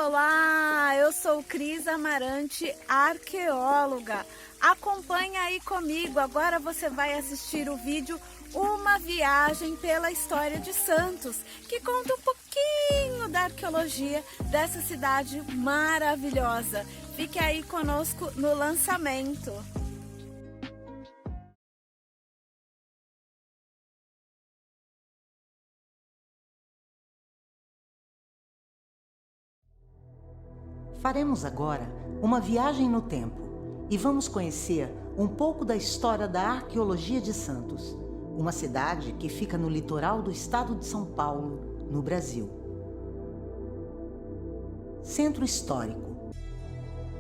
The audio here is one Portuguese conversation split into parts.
Olá, eu sou Cris Amarante, arqueóloga. Acompanha aí comigo, agora você vai assistir o vídeo Uma Viagem pela História de Santos, que conta um pouquinho da arqueologia dessa cidade maravilhosa. Fique aí conosco no lançamento. Faremos agora uma viagem no tempo e vamos conhecer um pouco da história da arqueologia de Santos, uma cidade que fica no litoral do estado de São Paulo, no Brasil. Centro histórico.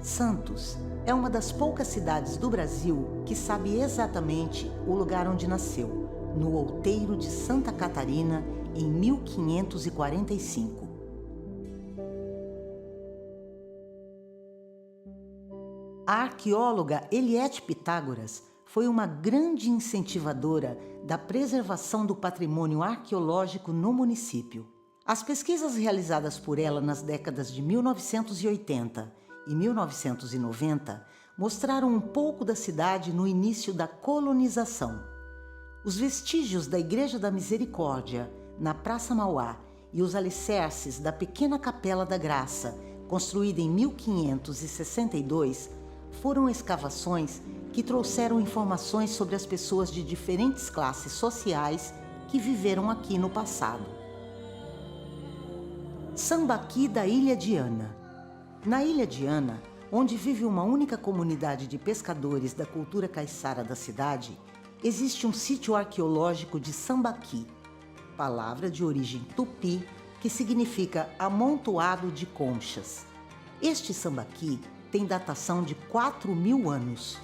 Santos é uma das poucas cidades do Brasil que sabe exatamente o lugar onde nasceu, no outeiro de Santa Catarina, em 1545. A arqueóloga Eliette Pitágoras foi uma grande incentivadora da preservação do patrimônio arqueológico no município. As pesquisas realizadas por ela nas décadas de 1980 e 1990 mostraram um pouco da cidade no início da colonização. Os vestígios da Igreja da Misericórdia, na Praça Mauá, e os alicerces da pequena Capela da Graça, construída em 1562, foram escavações que trouxeram informações sobre as pessoas de diferentes classes sociais que viveram aqui no passado. Sambaqui da Ilha de Ana. Na Ilha de Ana, onde vive uma única comunidade de pescadores da cultura caiçara da cidade, existe um sítio arqueológico de Sambaqui, palavra de origem tupi que significa amontoado de conchas. Este sambaqui tem datação de 4.000 anos.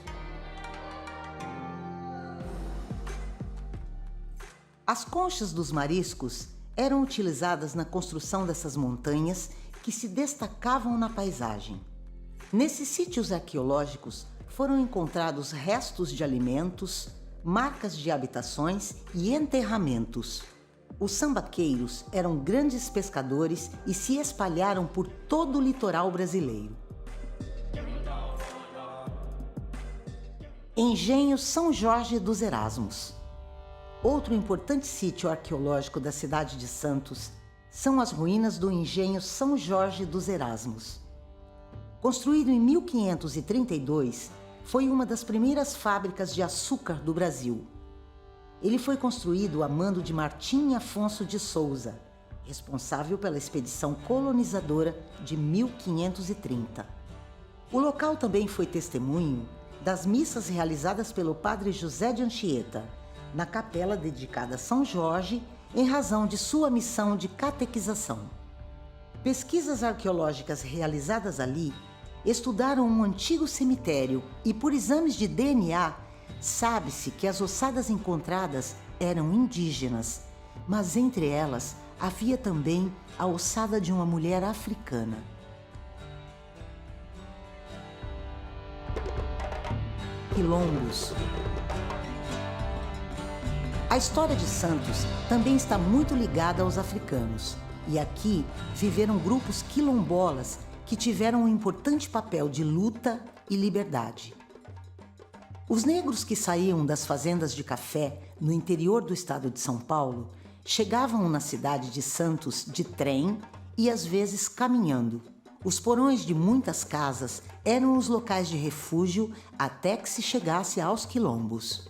As conchas dos mariscos eram utilizadas na construção dessas montanhas que se destacavam na paisagem. Nesses sítios arqueológicos foram encontrados restos de alimentos, marcas de habitações e enterramentos. Os sambaqueiros eram grandes pescadores e se espalharam por todo o litoral brasileiro. Engenho São Jorge dos Erasmos. Outro importante sítio arqueológico da cidade de Santos são as ruínas do Engenho São Jorge dos Erasmos. Construído em 1532, foi uma das primeiras fábricas de açúcar do Brasil. Ele foi construído a mando de Martim Afonso de Souza, responsável pela expedição colonizadora de 1530. O local também foi testemunho das missas realizadas pelo padre José de Anchieta, na capela dedicada a São Jorge, em razão de sua missão de catequização. Pesquisas arqueológicas realizadas ali estudaram um antigo cemitério e, por exames de DNA, sabe-se que as ossadas encontradas eram indígenas, mas entre elas havia também a ossada de uma mulher africana. Quilombos. A história de Santos também está muito ligada aos africanos, e aqui viveram grupos quilombolas que tiveram um importante papel de luta e liberdade. Os negros que saíam das fazendas de café no interior do estado de São Paulo chegavam na cidade de Santos de trem e às vezes caminhando. Os porões de muitas casas eram os locais de refúgio até que se chegasse aos quilombos.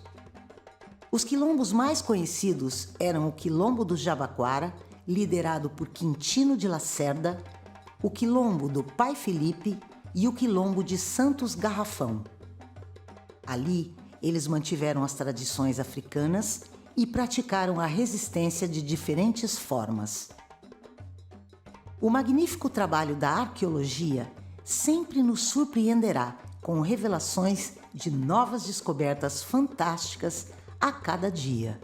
Os quilombos mais conhecidos eram o Quilombo do Jabaquara, liderado por Quintino de Lacerda, o Quilombo do Pai Felipe e o Quilombo de Santos Garrafão. Ali, eles mantiveram as tradições africanas e praticaram a resistência de diferentes formas. O magnífico trabalho da arqueologia sempre nos surpreenderá com revelações de novas descobertas fantásticas a cada dia.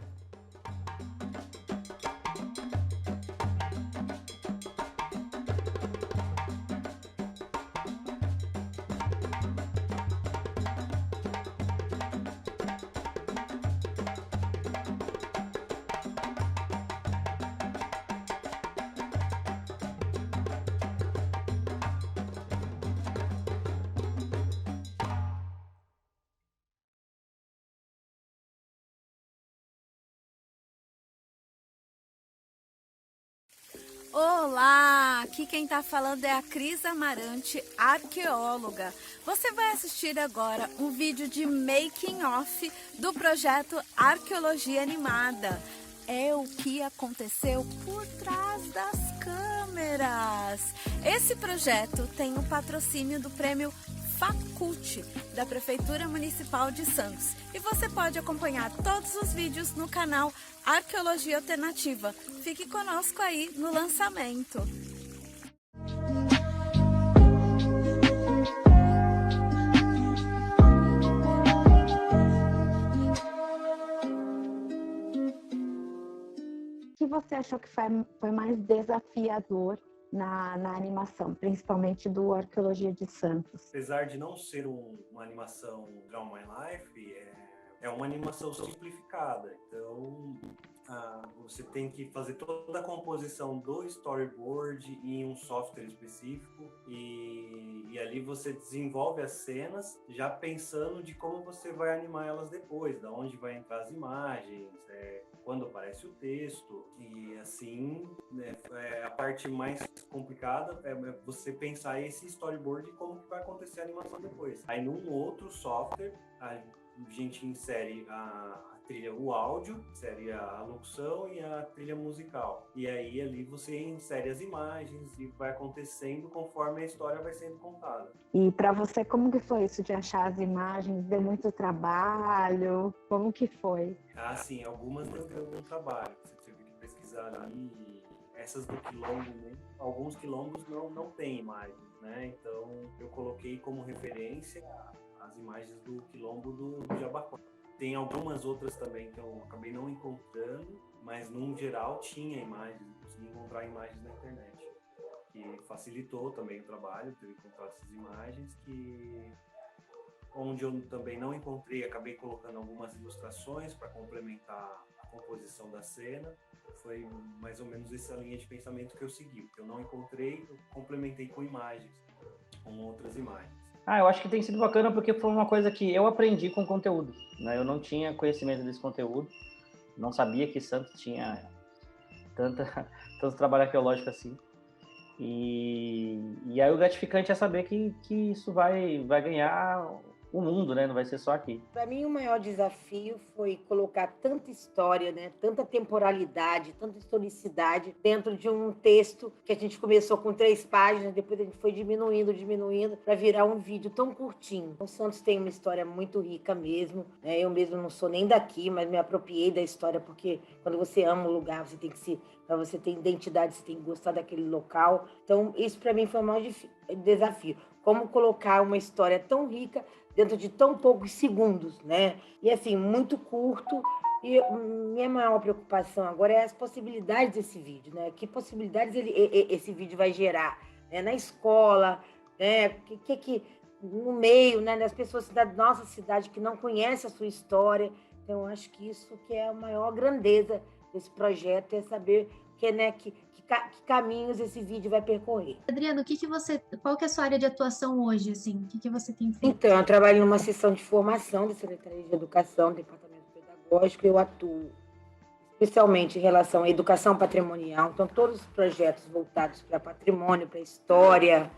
Olá, aqui quem tá falando é a Cris Amarante, arqueóloga. Você vai assistir agora um vídeo de making off do projeto Arqueologia Animada. É o que aconteceu por trás das câmeras. Esse projeto tem o patrocínio do prêmio Faculte, da Prefeitura Municipal de Santos. E você pode acompanhar todos os vídeos no canal Arqueologia Alternativa. Fique conosco aí no lançamento. O que você achou que foi mais desafiador na animação, principalmente do Arqueologia de Santos? Apesar de não ser uma animação Draw My Life, é uma animação simplificada. Então, você tem que fazer toda a composição do storyboard em um software específico e ali você desenvolve as cenas já pensando de como você vai animar elas depois, da onde vai entrar as imagens, quando aparece o texto. E assim, a parte mais complicada é você pensar esse storyboard e como que vai acontecer a animação depois. Aí num outro software, a gente insere a trilha, o áudio, insere a locução e a trilha musical. E aí ali você insere as imagens e vai acontecendo conforme a história vai sendo contada. E para você, como que foi isso de achar as imagens? Deu muito trabalho? Como que foi? Sim, algumas deu algum trabalho. Você teve que pesquisar ali. Essas do quilombo, né? Alguns quilombos não tem imagens, né? Então eu coloquei como referência as imagens do quilombo do Jabaquara. Tem algumas outras também que eu acabei não encontrando, mas num geral tinha imagens, consegui encontrar imagens na internet. E facilitou também o trabalho, ter encontrado essas imagens, onde eu também não encontrei, acabei colocando algumas ilustrações para complementar a composição da cena. Foi mais ou menos essa linha de pensamento que eu segui. O que eu não encontrei, eu complementei com imagens, com outras imagens. Eu acho que tem sido bacana porque foi uma coisa que eu aprendi com o conteúdo, né? Eu não tinha conhecimento desse conteúdo, não sabia que Santos tinha tanto trabalho arqueológico assim. E aí o gratificante é saber que isso vai ganhar o mundo, né? Não vai ser só aqui. Para mim, o maior desafio foi colocar tanta história, né? Tanta temporalidade, tanta historicidade dentro de um texto que a gente começou com 3 páginas, depois a gente foi diminuindo para virar um vídeo tão curtinho. O Santos tem uma história muito rica mesmo, né? Eu mesmo não sou nem daqui, mas me apropriei da história, porque quando você ama um lugar, você tem que para você ter identidade, você tem que gostar daquele local. Então, isso para mim foi o maior desafio. Como colocar uma história tão rica dentro de tão poucos segundos, né? E assim, muito curto. E minha maior preocupação agora é as possibilidades desse vídeo, né? Que possibilidades esse vídeo vai gerar, né? Na escola, né? Que no meio, né? Das pessoas da nossa cidade que não conhecem a sua história. Então, eu acho que isso que é a maior grandeza desse projeto, é saber que caminhos esse vídeo vai percorrer. Adriana, qual que é a sua área de atuação hoje, assim? O que você tem feito? Então, eu trabalho numa seção de formação da Secretaria de Educação, Departamento Pedagógico. Eu atuo especialmente em relação à educação patrimonial. Então, todos os projetos voltados para patrimônio, para história,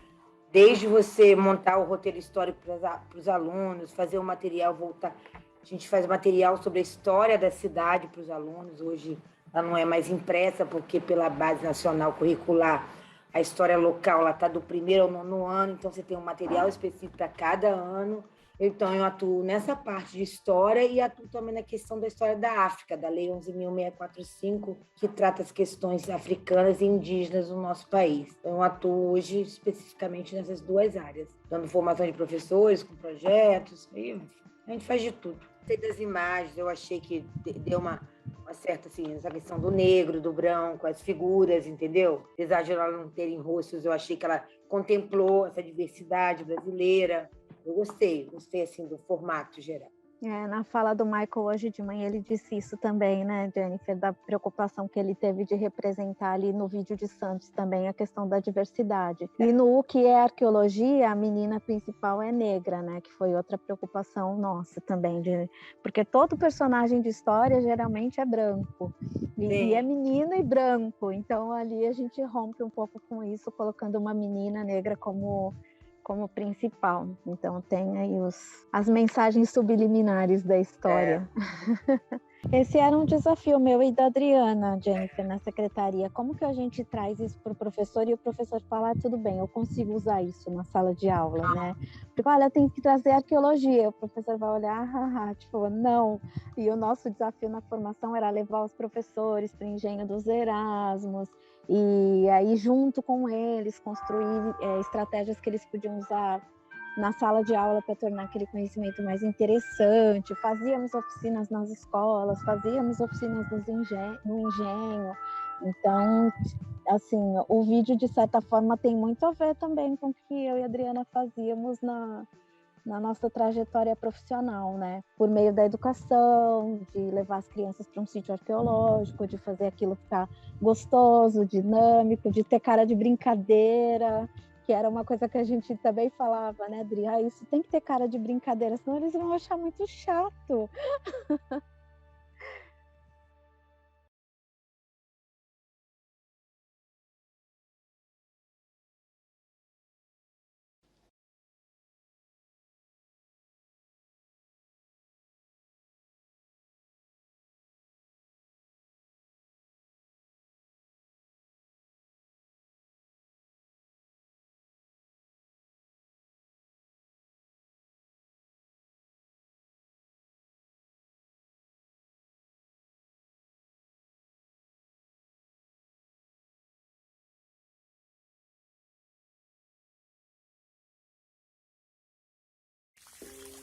desde você montar o roteiro histórico para os alunos, fazer o material voltar. A gente faz material sobre a história da cidade para os alunos. Hoje ela não é mais impressa, porque pela Base Nacional Curricular, a história local está do 1º ao 9º ano, então você tem um material específico para cada ano. Então, eu atuo nessa parte de história e atuo também na questão da história da África, da Lei 11.645, que trata as questões africanas e indígenas no nosso país. Então, eu atuo hoje especificamente nessas 2 áreas, dando formação de professores, com projetos, e a gente faz de tudo. Gostei das imagens, eu achei que deu uma certa, assim, essa questão do negro, do branco, as figuras, entendeu? Apesar de ela não terem rostos, eu achei que ela contemplou essa diversidade brasileira. Eu gostei, assim, do formato geral. Na fala do Michael hoje de manhã, ele disse isso também, né, Jennifer, da preocupação que ele teve de representar ali no vídeo de Santos também a questão da diversidade. E no O Que é Arqueologia, a menina principal é negra, né, que foi outra preocupação nossa também, porque todo personagem de história geralmente é branco, e é menino e branco, então ali a gente rompe um pouco com isso, colocando uma menina negra como principal. Então tem aí as mensagens subliminares da história. Esse era um desafio meu e da Adriana, Jennifer, na secretaria. Como que a gente traz isso para o professor e o professor fala, tudo bem, eu consigo usar isso na sala de aula, né? Porque, olha, tem que trazer arqueologia. O professor vai olhar, tipo, não. E o nosso desafio na formação era levar os professores para o Engenho dos Erasmos, e aí junto com eles construir estratégias que eles podiam usar na sala de aula para tornar aquele conhecimento mais interessante. Fazíamos oficinas nas escolas, fazíamos oficinas no engenho. Então, assim, o vídeo de certa forma tem muito a ver também com o que eu e a Adriana fazíamos na nossa trajetória profissional, né? Por meio da educação, de levar as crianças para um sítio arqueológico, de fazer aquilo ficar gostoso, dinâmico, de ter cara de brincadeira, que era uma coisa que a gente também falava, né, Adri? Isso tem que ter cara de brincadeira, senão eles vão achar muito chato.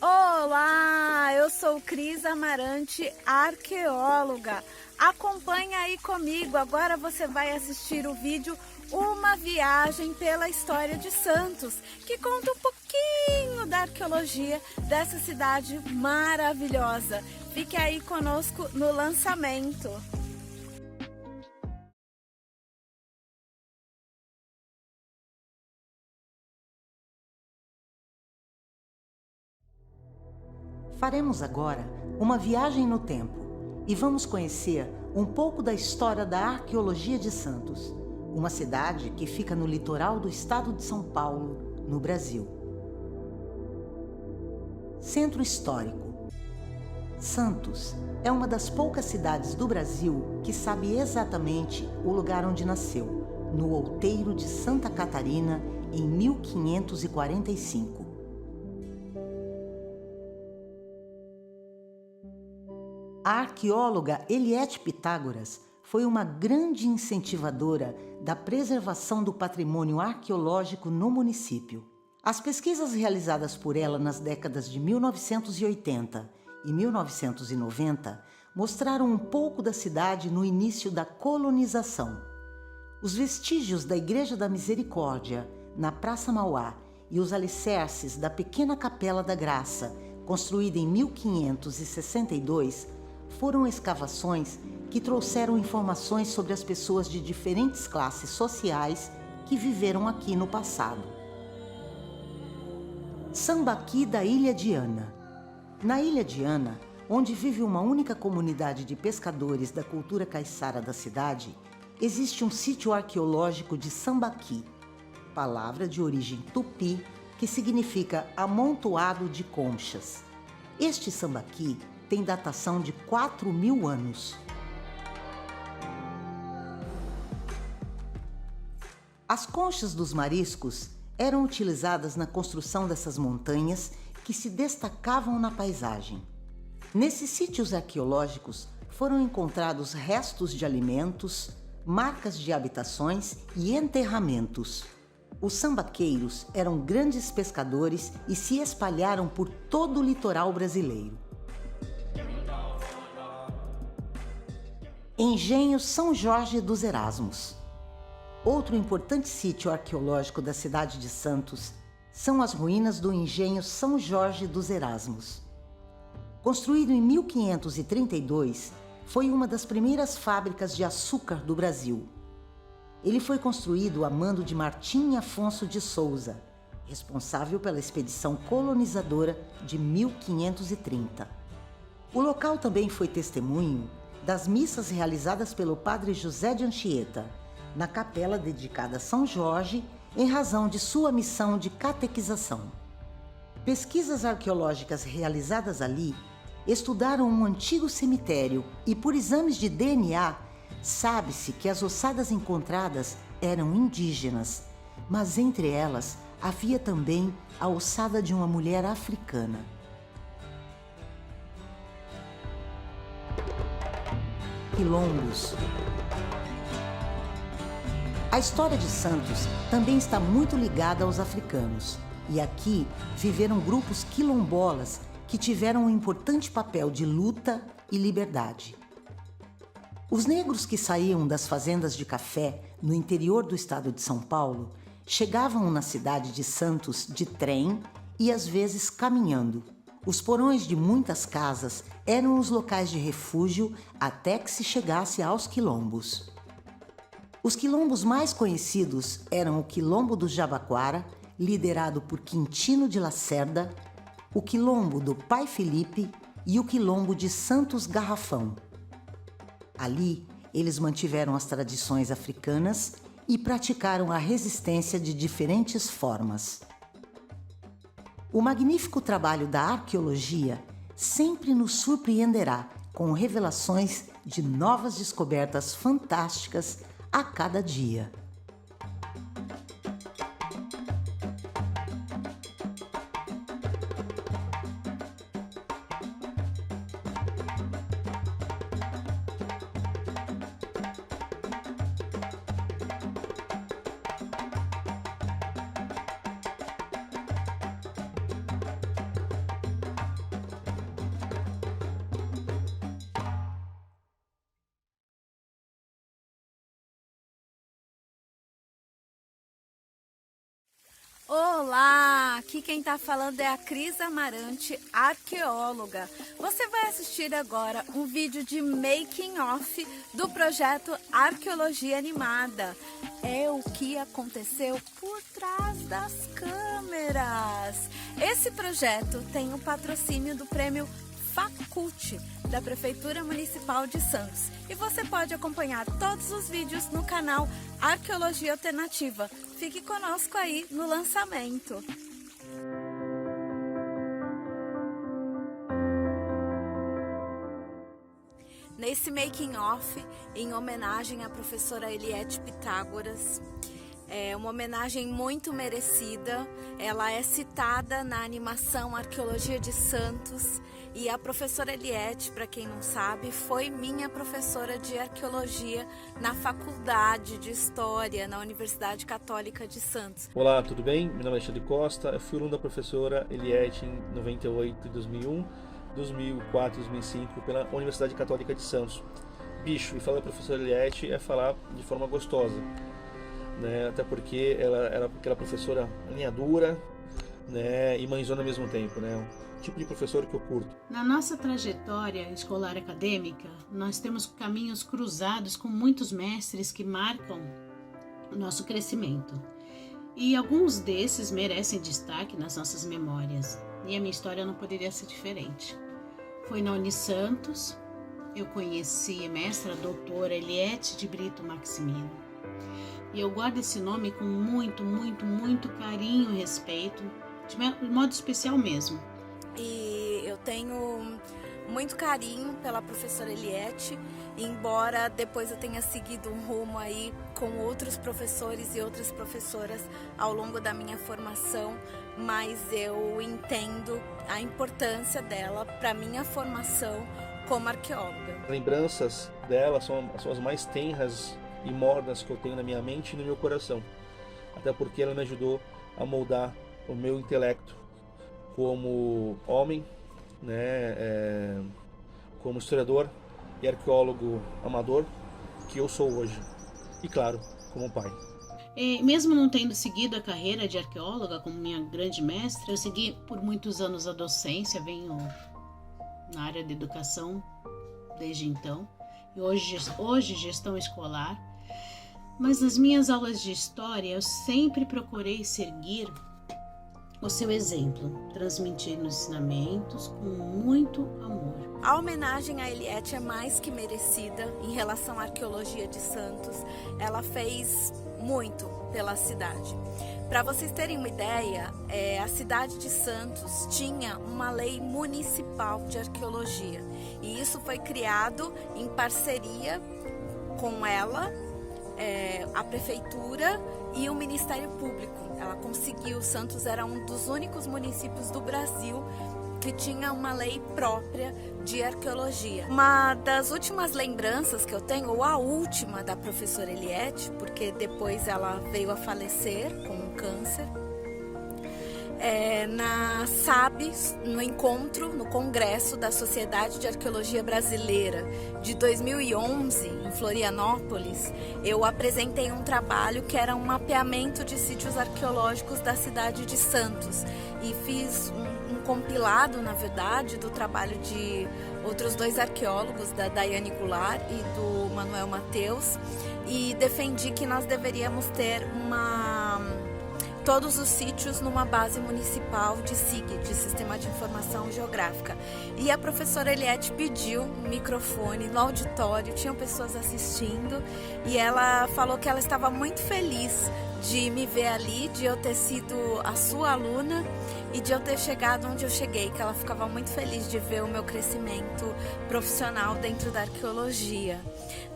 Olá, eu sou Cris Amarante, arqueóloga. Acompanha aí comigo, agora você vai assistir o vídeo Uma Viagem pela História de Santos, que conta um pouquinho da arqueologia dessa cidade maravilhosa. Fique aí conosco no lançamento. Faremos agora uma viagem no tempo e vamos conhecer um pouco da história da arqueologia de Santos, uma cidade que fica no litoral do estado de São Paulo, no Brasil. Centro histórico. Santos é uma das poucas cidades do Brasil que sabe exatamente o lugar onde nasceu, no outeiro de Santa Catarina, em 1545. A arqueóloga Eliette Pitágoras foi uma grande incentivadora da preservação do patrimônio arqueológico no município. As pesquisas realizadas por ela nas décadas de 1980 e 1990 mostraram um pouco da cidade no início da colonização. Os vestígios da Igreja da Misericórdia, na Praça Mauá, e os alicerces da pequena Capela da Graça, construída em 1562, foram escavações que trouxeram informações sobre as pessoas de diferentes classes sociais que viveram aqui no passado. Sambaqui da Ilha de Ana. Na Ilha de Ana, onde vive uma única comunidade de pescadores da cultura caiçara da cidade, existe um sítio arqueológico de Sambaqui, palavra de origem tupi que significa amontoado de conchas. Este Sambaqui tem datação de 4.000 anos. As conchas dos mariscos eram utilizadas na construção dessas montanhas que se destacavam na paisagem. Nesses sítios arqueológicos foram encontrados restos de alimentos, marcas de habitações e enterramentos. Os sambaqueiros eram grandes pescadores e se espalharam por todo o litoral brasileiro. Engenho São Jorge dos Erasmos. Outro importante sítio arqueológico da cidade de Santos são as ruínas do Engenho São Jorge dos Erasmos. Construído em 1532, foi uma das primeiras fábricas de açúcar do Brasil. Ele foi construído a mando de Martim Afonso de Souza, responsável pela expedição colonizadora de 1530. O local também foi testemunho das missas realizadas pelo padre José de Anchieta, na capela dedicada a São Jorge, em razão de sua missão de catequização. Pesquisas arqueológicas realizadas ali estudaram um antigo cemitério e, por exames de DNA, sabe-se que as ossadas encontradas eram indígenas, mas entre elas havia também a ossada de uma mulher africana. Quilombos. A história de Santos também está muito ligada aos africanos, e aqui viveram grupos quilombolas que tiveram um importante papel de luta e liberdade. Os negros que saíam das fazendas de café no interior do estado de São Paulo chegavam na cidade de Santos de trem e às vezes caminhando. Os porões de muitas casas eram os locais de refúgio até que se chegasse aos quilombos. Os quilombos mais conhecidos eram o Quilombo do Jabaquara, liderado por Quintino de Lacerda, o Quilombo do Pai Felipe e o Quilombo de Santos Garrafão. Ali, eles mantiveram as tradições africanas e praticaram a resistência de diferentes formas. O magnífico trabalho da arqueologia sempre nos surpreenderá com revelações de novas descobertas fantásticas a cada dia. Olá, aqui quem está falando é a Cris Amarante, arqueóloga. Você vai assistir agora um vídeo de making of do projeto Arqueologia Animada. É o que aconteceu por trás das câmeras. Esse projeto tem o patrocínio do prêmio Faculte, da Prefeitura Municipal de Santos. E você pode acompanhar todos os vídeos no canal Arqueologia Alternativa. Fique conosco aí no lançamento. Nesse making off, em homenagem à professora Eliette Pitágoras, é uma homenagem muito merecida. Ela é citada na animação Arqueologia de Santos. E a professora Eliette, para quem não sabe, foi minha professora de arqueologia na Faculdade de História, na Universidade Católica de Santos. Olá, tudo bem? Meu nome é Alexandre Costa, eu fui aluno da professora Eliette em 98 e 2001, 2004 e 2005 pela Universidade Católica de Santos. Bicho, e falar da professora Eliette é falar de forma gostosa, né? Até porque ela era aquela professora linha dura, né? E mãezona ao mesmo tempo, né? Tipo de professor que eu curto. Na nossa trajetória escolar acadêmica, nós temos caminhos cruzados com muitos mestres que marcam o nosso crescimento. E alguns desses merecem destaque nas nossas memórias. E a minha história não poderia ser diferente. Foi na Unisantos, eu conheci a mestra doutora Eliette de Brito Maximino. E eu guardo esse nome com muito, muito, muito carinho e respeito, de modo especial mesmo. E eu tenho muito carinho pela professora Eliette, embora depois eu tenha seguido um rumo aí com outros professores e outras professoras ao longo da minha formação, mas eu entendo a importância dela para minha formação como arqueóloga. Lembranças dela são as mais tenras e mornas que eu tenho na minha mente e no meu coração, até porque ela me ajudou a moldar o meu intelecto como homem, né, como historiador e arqueólogo amador que eu sou hoje, e claro, como pai. Mesmo não tendo seguido a carreira de arqueóloga como minha grande mestra, eu segui por muitos anos a docência, venho na área de educação desde então, e hoje gestão escolar, mas nas minhas aulas de história eu sempre procurei seguir o seu exemplo, transmitindo ensinamentos com muito amor. A homenagem a Eliette é mais que merecida em relação à arqueologia de Santos. Ela fez muito pela cidade. Para vocês terem uma ideia, a cidade de Santos tinha uma lei municipal de arqueologia. E isso foi criado em parceria com ela, a prefeitura e o Ministério Público. Ela conseguiu, Santos era um dos únicos municípios do Brasil que tinha uma lei própria de arqueologia. Uma das últimas lembranças que eu tenho, ou a última da professora Eliette, porque depois ela veio a falecer com um câncer, na SAB, no Congresso da Sociedade de Arqueologia Brasileira de 2011, em Florianópolis, eu apresentei um trabalho que era um mapeamento de sítios arqueológicos da cidade de Santos e fiz um compilado, na verdade, do trabalho de outros 2 arqueólogos, da Daiane Goulart e do Manuel Mateus, e defendi que nós deveríamos ter todos os sítios numa base municipal de SIG, de Sistema de Informação Geográfica. E a professora Eliette pediu um microfone no auditório, tinham pessoas assistindo, e ela falou que ela estava muito feliz de me ver ali, de eu ter sido a sua aluna e de eu ter chegado onde eu cheguei, que ela ficava muito feliz de ver o meu crescimento profissional dentro da arqueologia.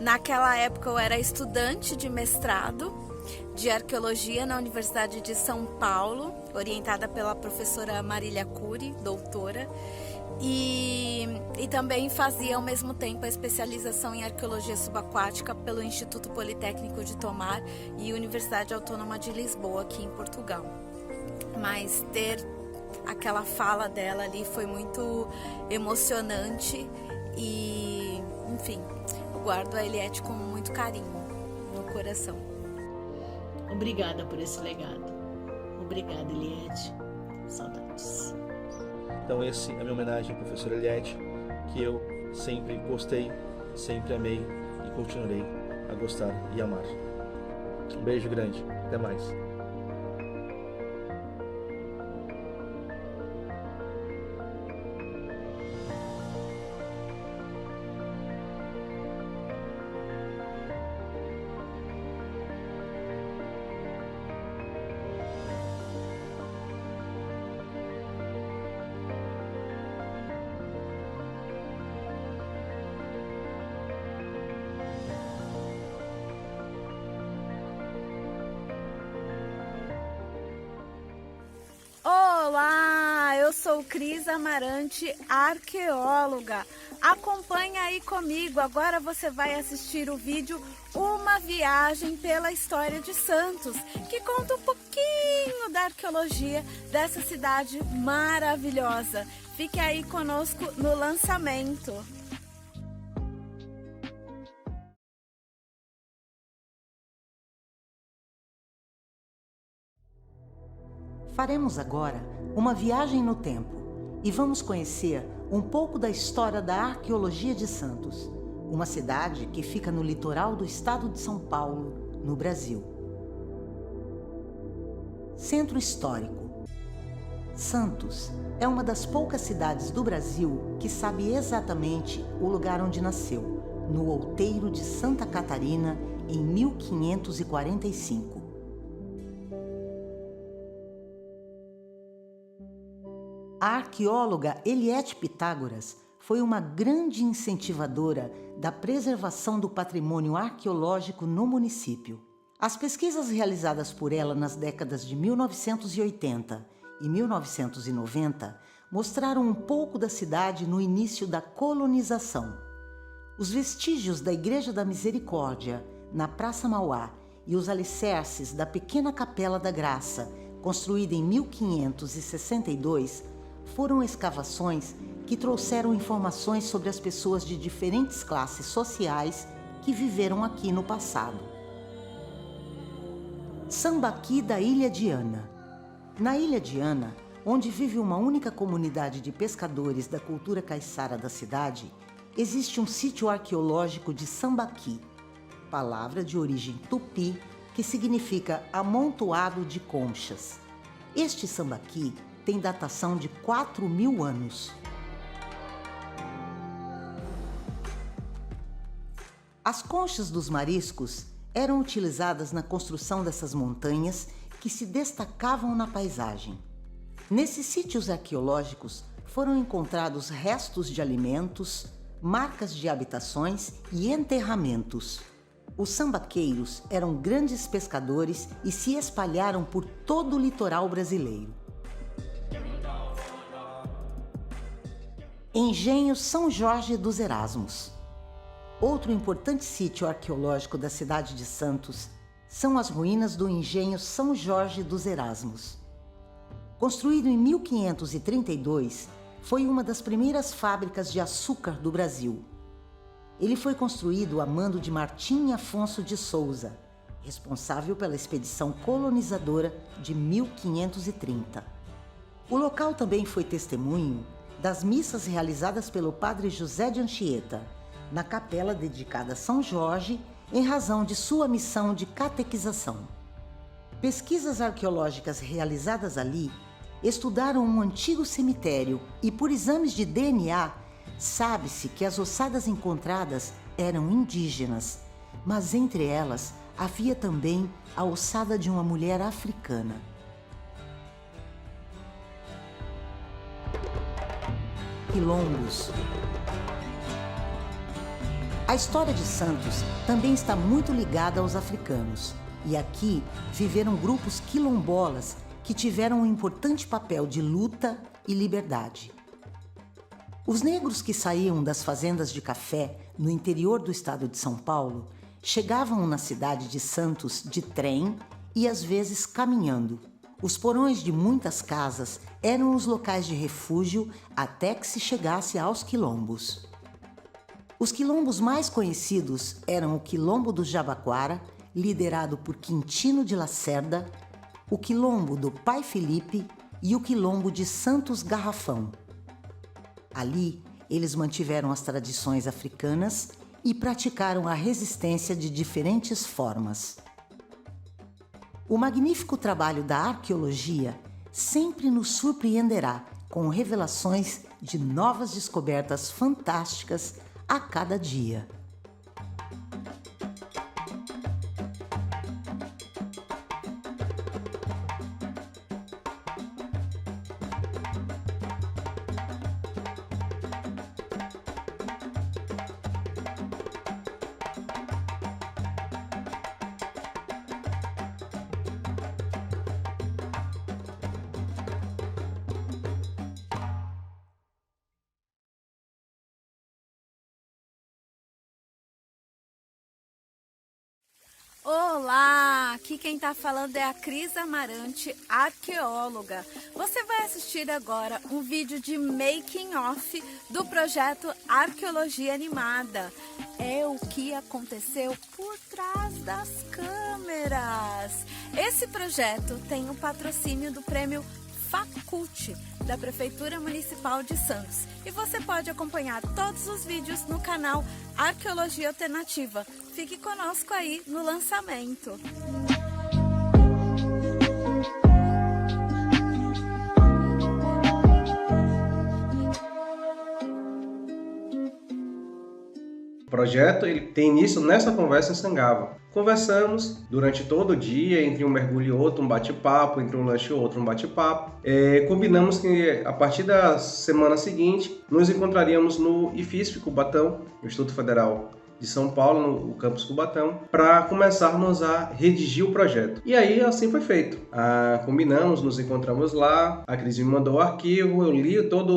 Naquela época eu era estudante de mestrado de arqueologia na Universidade de São Paulo, orientada pela professora Marília Cury, doutora, e também fazia ao mesmo tempo a especialização em arqueologia subaquática pelo Instituto Politécnico de Tomar e Universidade Autônoma de Lisboa, aqui em Portugal. Mas ter aquela fala dela ali foi muito emocionante e, enfim, eu guardo a Eliette com muito carinho no coração. Obrigada por esse legado. Obrigada, Eliette. Saudades. Então esse é a minha homenagem à professora Eliette, que eu sempre gostei, sempre amei e continuarei a gostar e amar. Um beijo grande. Até mais. Olá, eu sou Cris Amarante, arqueóloga. Acompanha aí comigo, agora você vai assistir o vídeo Uma Viagem pela História de Santos, que conta um pouquinho da arqueologia dessa cidade maravilhosa. Fique aí conosco no lançamento. Faremos agora uma viagem no tempo e vamos conhecer um pouco da história da arqueologia de Santos, uma cidade que fica no litoral do estado de São Paulo, no Brasil. Centro histórico. Santos é uma das poucas cidades do Brasil que sabe exatamente o lugar onde nasceu, no outeiro de Santa Catarina, em 1545. A arqueóloga Eliette Pitágoras foi uma grande incentivadora da preservação do patrimônio arqueológico no município. As pesquisas realizadas por ela nas décadas de 1980 e 1990 mostraram um pouco da cidade no início da colonização. Os vestígios da Igreja da Misericórdia, na Praça Mauá, e os alicerces da pequena Capela da Graça, construída em 1562, foram escavações que trouxeram informações sobre as pessoas de diferentes classes sociais que viveram aqui no passado. Sambaqui da Ilha de Ana. Na Ilha de Ana, onde vive uma única comunidade de pescadores da cultura caiçara da cidade, existe um sítio arqueológico de Sambaqui, palavra de origem tupi que significa amontoado de conchas. Este Sambaqui tem datação de 4.000 anos. As conchas dos mariscos eram utilizadas na construção dessas montanhas que se destacavam na paisagem. Nesses sítios arqueológicos foram encontrados restos de alimentos, marcas de habitações e enterramentos. Os sambaqueiros eram grandes pescadores e se espalharam por todo o litoral brasileiro. Engenho São Jorge dos Erasmos. Outro importante sítio arqueológico da cidade de Santos são as ruínas do Engenho São Jorge dos Erasmos. Construído em 1532, foi uma das primeiras fábricas de açúcar do Brasil. Ele foi construído a mando de Martim Afonso de Souza, responsável pela expedição colonizadora de 1530. O local também foi testemunho das missas realizadas pelo padre José de Anchieta, na capela dedicada a São Jorge, em razão de sua missão de catequização. Pesquisas arqueológicas realizadas ali estudaram um antigo cemitério e, por exames de DNA, sabe-se que as ossadas encontradas eram indígenas, mas entre elas havia também a ossada de uma mulher africana. Quilombos. A história de Santos também está muito ligada aos africanos, e aqui viveram grupos quilombolas que tiveram um importante papel de luta e liberdade. Os negros que saíam das fazendas de café no interior do estado de São Paulo chegavam na cidade de Santos de trem e às vezes caminhando. Os porões de muitas casas eram os locais de refúgio até que se chegasse aos quilombos. Os quilombos mais conhecidos eram o Quilombo do Jabaquara, liderado por Quintino de Lacerda, o Quilombo do Pai Felipe e o Quilombo de Santos Garrafão. Ali, eles mantiveram as tradições africanas e praticaram a resistência de diferentes formas. O magnífico trabalho da arqueologia sempre nos surpreenderá com revelações de novas descobertas fantásticas a cada dia. Olá, aqui quem está falando é a Cris Amarante, arqueóloga. Você vai assistir agora um vídeo de making off do projeto Arqueologia Animada. É o que aconteceu por trás das câmeras. Esse projeto tem o patrocínio do prêmio Faculte, da Prefeitura Municipal de Santos. E você pode acompanhar todos os vídeos no canal Arqueologia Alternativa. Fique conosco aí no lançamento. O projeto ele tem início nessa conversa em Sangava. Conversamos durante todo o dia, entre um mergulho e outro, um bate-papo, entre um lanche e outro, um bate-papo. Combinamos que a partir da semana seguinte nos encontraríamos no IFISP Cubatão, no Instituto Federal de São Paulo, no campus Cubatão, para começarmos a redigir o projeto. E aí assim foi feito. Combinamos, nos encontramos lá, a Cris me mandou o arquivo, eu li todo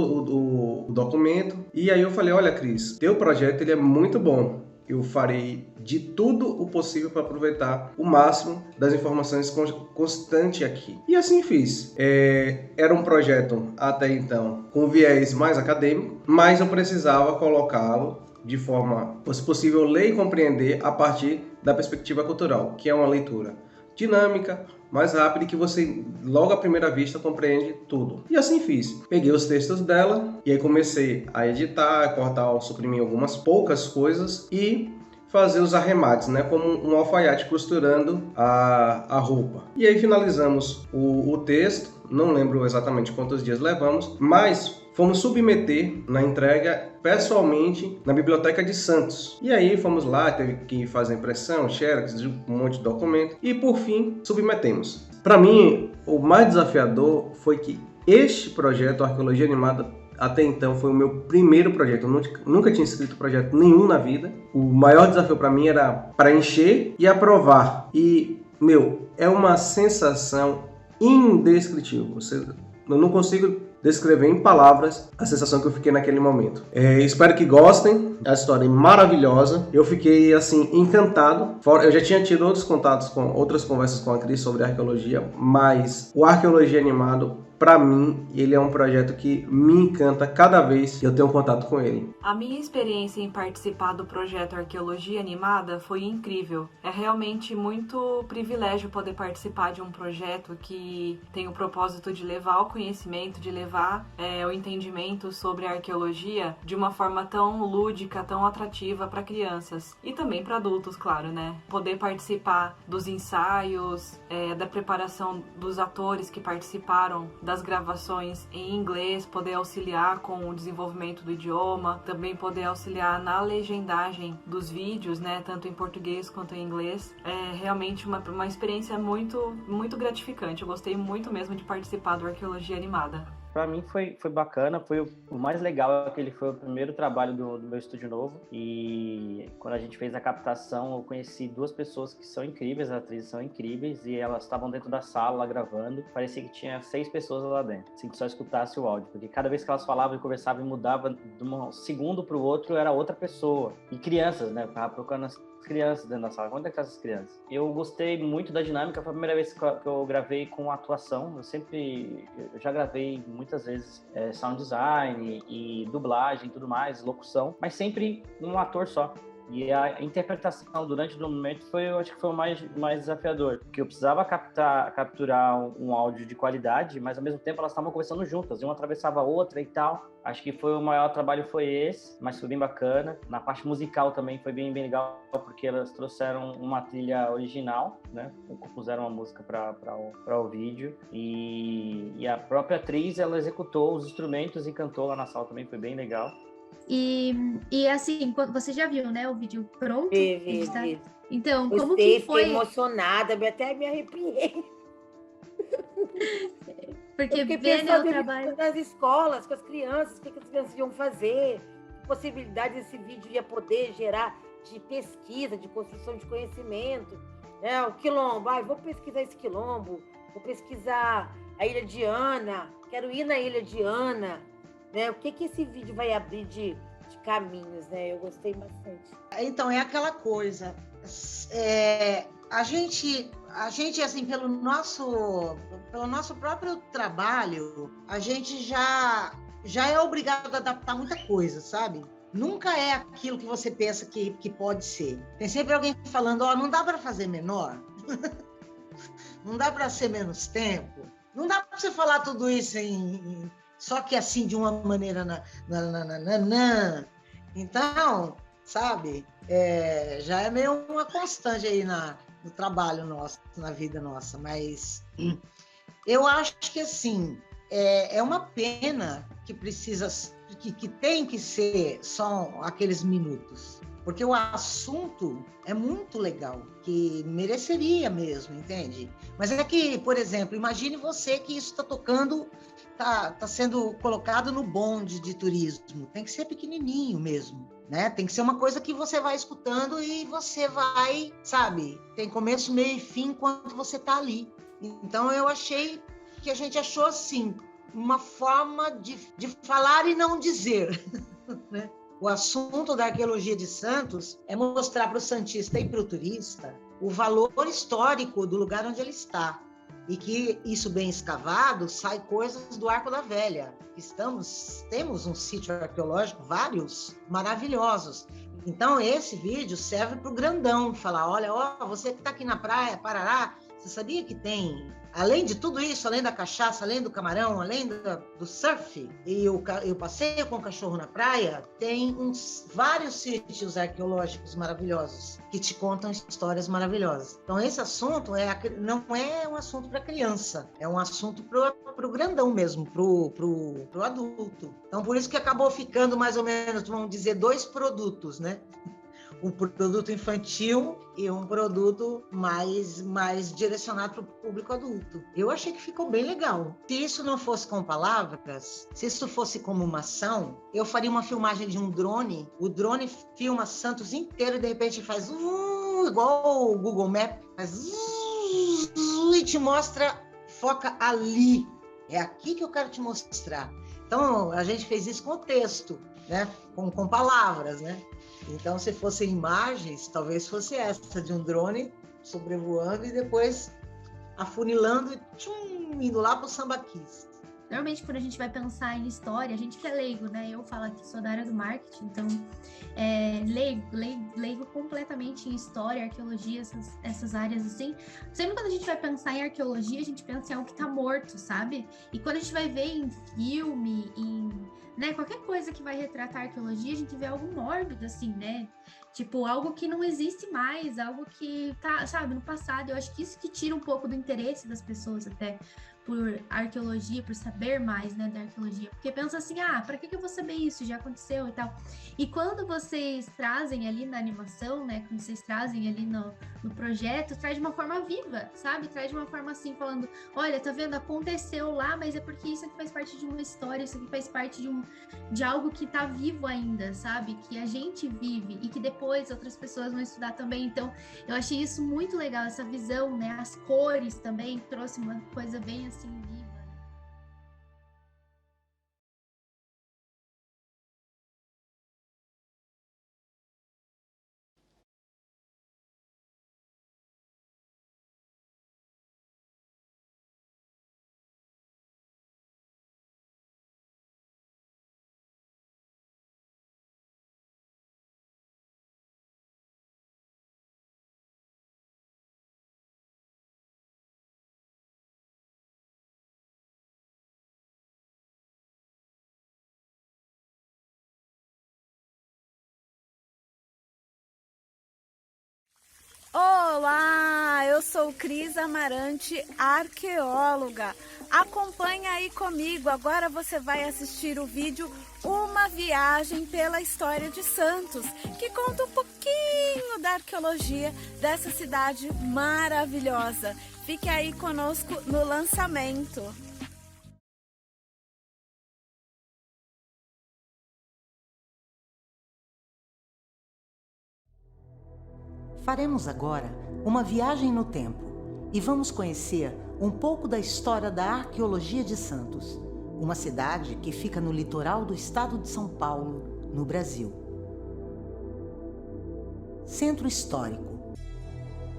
o documento e aí eu falei, olha Cris, teu projeto ele é muito bom. Eu farei de tudo o possível para aproveitar o máximo das informações constantes aqui. E assim fiz. Era um projeto, até então, com viés mais acadêmico, mas eu precisava colocá-lo de forma, se possível, ler e compreender a partir da perspectiva cultural, que é uma leitura dinâmica, mais rápido e que você, logo à primeira vista, compreende tudo. E assim fiz. Peguei os textos dela e aí comecei a editar, cortar, suprimir algumas poucas coisas e fazer os arremates, né, como um alfaiate costurando a roupa. E aí finalizamos o texto, não lembro exatamente quantos dias levamos, mas fomos submeter na entrega pessoalmente na Biblioteca de Santos. E aí fomos lá, teve que fazer impressão, xerox, um monte de documento e por fim submetemos. Para mim, o mais desafiador foi que este projeto, Arqueologia Animada, até então foi o meu primeiro projeto. Eu nunca tinha escrito projeto nenhum na vida. O maior desafio para mim era preencher e aprovar. E, é uma sensação indescritível. Eu não consigo descrever em palavras a sensação que eu fiquei naquele momento. Espero que gostem. A história é maravilhosa. Eu fiquei, assim, encantado. Eu já tinha tido outros contatos com outras conversas com a Cris sobre arqueologia, mas o Arqueologia Animado, para mim, ele é um projeto que me encanta cada vez que eu tenho contato com ele. A minha experiência em participar do projeto Arqueologia Animada foi incrível. É realmente muito privilégio poder participar de um projeto que tem o propósito de levar o conhecimento, de levar o entendimento sobre a arqueologia de uma forma tão lúdica, tão atrativa para crianças e também para adultos, claro, né? Poder participar dos ensaios, da preparação dos atores que participaram das gravações em inglês, poder auxiliar com o desenvolvimento do idioma, também poder auxiliar na legendagem dos vídeos, né, tanto em português quanto em inglês. É realmente uma experiência muito, muito gratificante. Eu gostei muito mesmo de participar do Arqueologia Animada. Para mim foi bacana, foi o mais legal é que ele foi o primeiro trabalho do meu estúdio novo, e quando a gente fez a captação eu conheci duas pessoas que são incríveis, as atrizes são incríveis, e elas estavam dentro da sala lá gravando, parecia que tinha 6 pessoas lá dentro, assim, que só escutasse o áudio, porque cada vez que elas falavam e conversavam e mudava de um segundo para o outro era outra pessoa, e crianças, né, eu ficava procurando as crianças dentro da sala. Onde é que estão essas crianças? Eu gostei muito da dinâmica, foi a primeira vez que eu gravei com atuação. Eu já gravei muitas vezes sound design e dublagem e tudo mais, locução, mas sempre um ator só. E a interpretação durante o momento eu acho que foi o mais desafiador, porque eu precisava capturar um áudio de qualidade, mas ao mesmo tempo elas estavam conversando juntas, uma atravessava a outra e tal. Acho que o maior trabalho foi esse, mas foi bem bacana. Na parte musical também foi bem legal, porque elas trouxeram uma trilha original, né? Compuseram uma música para o vídeo, e a própria atriz, ela executou os instrumentos e cantou lá na sala também, foi bem legal. E assim, você já viu, né, o vídeo pronto? Vi. Então, Gostei, como que foi? Fiquei emocionada, até me arrepiei. Porque ver o trabalho nas escolas, com as crianças, o que as crianças iam fazer, que possibilidade esse vídeo ia poder gerar de pesquisa, de construção de conhecimento, né? O quilombo, vou pesquisar esse quilombo, vou pesquisar a Ilha de Ana, quero ir na Ilha de Ana, né? O que esse vídeo vai abrir de caminhos, né? Eu gostei bastante. Então, é aquela coisa, a gente assim, pelo nosso próprio trabalho, a gente já é obrigado a adaptar muita coisa, sabe? Nunca é aquilo que você pensa que pode ser. Tem sempre alguém falando, não dá para fazer menor, não dá para ser menos tempo, não dá para você falar tudo isso só que assim, de uma maneira... Então, sabe, já é meio uma constante aí no trabalho nosso, na vida nossa, mas eu acho que, assim, é uma pena que que tem que ser só aqueles minutos, porque o assunto é muito legal, que mereceria mesmo, entende? Mas é que, por exemplo, imagine você que isso está tocando, está sendo colocado no bonde de turismo, tem que ser pequenininho mesmo, né? Tem que ser uma coisa que você vai escutando e você vai, sabe, tem começo, meio e fim enquanto você está ali. Então eu achei que a gente achou, assim, uma forma de falar e não dizer, né? O assunto da arqueologia de Santos é mostrar para o santista e para o turista o valor histórico do lugar onde ele está. E que isso bem escavado sai coisas do Arco da Velha. Temos um sítio arqueológico, vários, maravilhosos. Então esse vídeo serve para o grandão, falar, olha, você que está aqui na praia, Parará, Você sabia que tem, além de tudo isso, além da cachaça, além do camarão, além do surf e o passeio com o cachorro na praia, tem vários sítios arqueológicos maravilhosos que te contam histórias maravilhosas. Então esse assunto não é um assunto para criança, é um assunto para o grandão mesmo, para o adulto. Então por isso que acabou ficando mais ou menos, vamos dizer, 2 produtos, né? Um produto infantil e um produto mais direcionado para o público adulto. Eu achei que ficou bem legal. Se isso não fosse com palavras, se isso fosse como uma ação, eu faria uma filmagem de um drone. O drone filma Santos inteiro e de repente faz igual o Google Maps, faz e te mostra, foca ali. É aqui que eu quero te mostrar. Então, a gente fez isso com o texto, né? Com palavras, né? Então, se fossem imagens, talvez fosse essa, de um drone sobrevoando e depois afunilando e indo lá para o Sambaquis. Normalmente, quando a gente vai pensar em história, a gente que é leigo, né? Eu falo que sou da área do marketing, então leigo completamente em história, arqueologia, essas áreas assim. Sempre quando a gente vai pensar em arqueologia, a gente pensa em algo que tá morto, sabe? E quando a gente vai ver em filme, né, qualquer coisa que vai retratar arqueologia, a gente vê algo mórbido, assim, né? Tipo, algo que não existe mais, algo que tá, sabe, no passado. Eu acho que isso que tira um pouco do interesse das pessoas até por arqueologia, por saber mais, né, da arqueologia. Porque pensa assim, para que eu vou saber isso? Já aconteceu e tal. E quando vocês trazem ali na animação, né, quando vocês trazem ali no projeto, traz de uma forma viva, sabe? Traz de uma forma assim, falando, olha, tá vendo? Aconteceu lá, mas é porque isso aqui faz parte de uma história, isso aqui faz parte de algo que tá vivo ainda, sabe? Que a gente vive e que depois outras pessoas vão estudar também. Então, eu achei isso muito legal, essa visão, né? As cores também, trouxe uma coisa bem assim, viva. Olá, eu sou Cris Amarante, arqueóloga. Acompanha aí comigo, agora você vai assistir o vídeo Uma Viagem pela História de Santos, que conta um pouquinho da arqueologia dessa cidade maravilhosa. Fique aí conosco no lançamento. Faremos agora uma viagem no tempo e vamos conhecer um pouco da história da arqueologia de Santos, uma cidade que fica no litoral do estado de São Paulo, no Brasil. Centro histórico.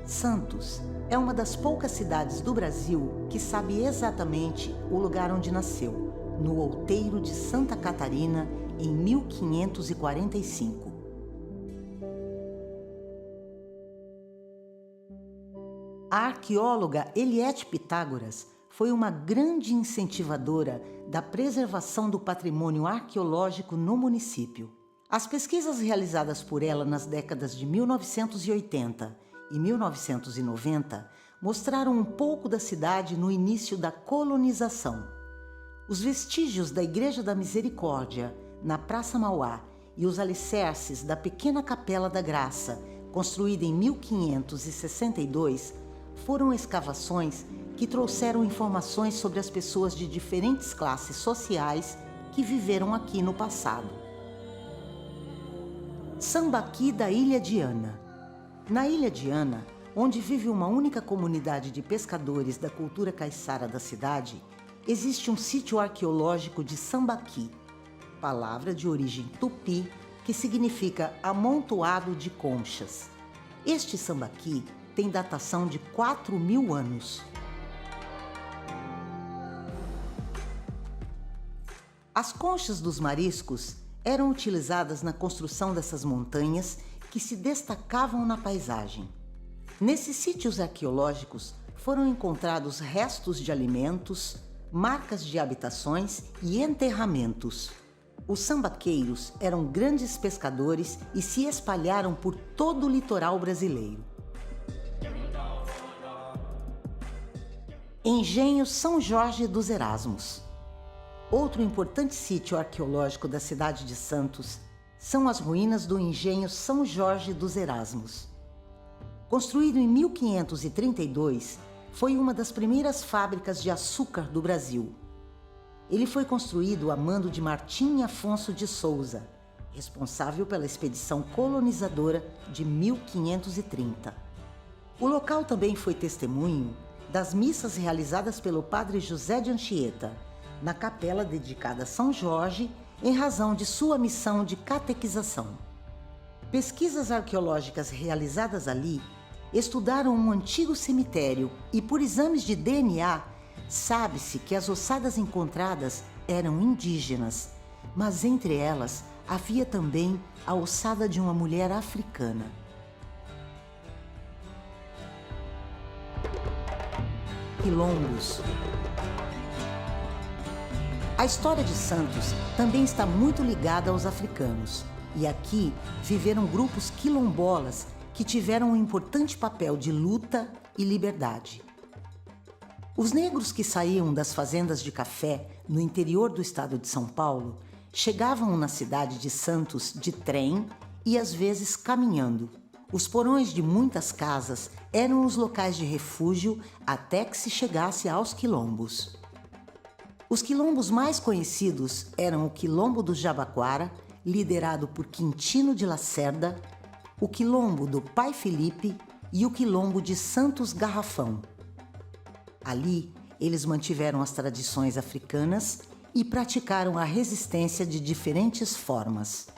Santos é uma das poucas cidades do Brasil que sabe exatamente o lugar onde nasceu, no outeiro de Santa Catarina, em 1545. A arqueóloga Eliette Pitágoras foi uma grande incentivadora da preservação do patrimônio arqueológico no município. As pesquisas realizadas por ela nas décadas de 1980 e 1990 mostraram um pouco da cidade no início da colonização. Os vestígios da Igreja da Misericórdia, na Praça Mauá, e os alicerces da pequena Capela da Graça, construída em 1562, foram escavações que trouxeram informações sobre as pessoas de diferentes classes sociais que viveram aqui no passado. Sambaqui da Ilha de Ana. Na Ilha de Ana, onde vive uma única comunidade de pescadores da cultura caiçara da cidade, existe um sítio arqueológico de Sambaqui, palavra de origem tupi que significa amontoado de conchas. Este Sambaqui tem datação de 4.000 anos. As conchas dos mariscos eram utilizadas na construção dessas montanhas que se destacavam na paisagem. Nesses sítios arqueológicos foram encontrados restos de alimentos, marcas de habitações e enterramentos. Os sambaqueiros eram grandes pescadores e se espalharam por todo o litoral brasileiro. Engenho São Jorge dos Erasmos. Outro importante sítio arqueológico da cidade de Santos são as ruínas do Engenho São Jorge dos Erasmos. Construído em 1532, foi uma das primeiras fábricas de açúcar do Brasil. Ele foi construído a mando de Martim Afonso de Souza, responsável pela expedição colonizadora de 1530. O local também foi testemunho das missas realizadas pelo padre José de Anchieta, na capela dedicada a São Jorge, em razão de sua missão de catequização. Pesquisas arqueológicas realizadas ali estudaram um antigo cemitério e, por exames de DNA, sabe-se que as ossadas encontradas eram indígenas, mas entre elas havia também a ossada de uma mulher africana. Quilombos. A história de Santos também está muito ligada aos africanos, e aqui viveram grupos quilombolas que tiveram um importante papel de luta e liberdade. Os negros que saíam das fazendas de café no interior do estado de São Paulo chegavam na cidade de Santos de trem e às vezes caminhando. Os porões de muitas casas eram os locais de refúgio até que se chegasse aos quilombos. Os quilombos mais conhecidos eram o Quilombo do Jabaquara, liderado por Quintino de Lacerda, o Quilombo do Pai Felipe e o Quilombo de Santos Garrafão. Ali, eles mantiveram as tradições africanas e praticaram a resistência de diferentes formas.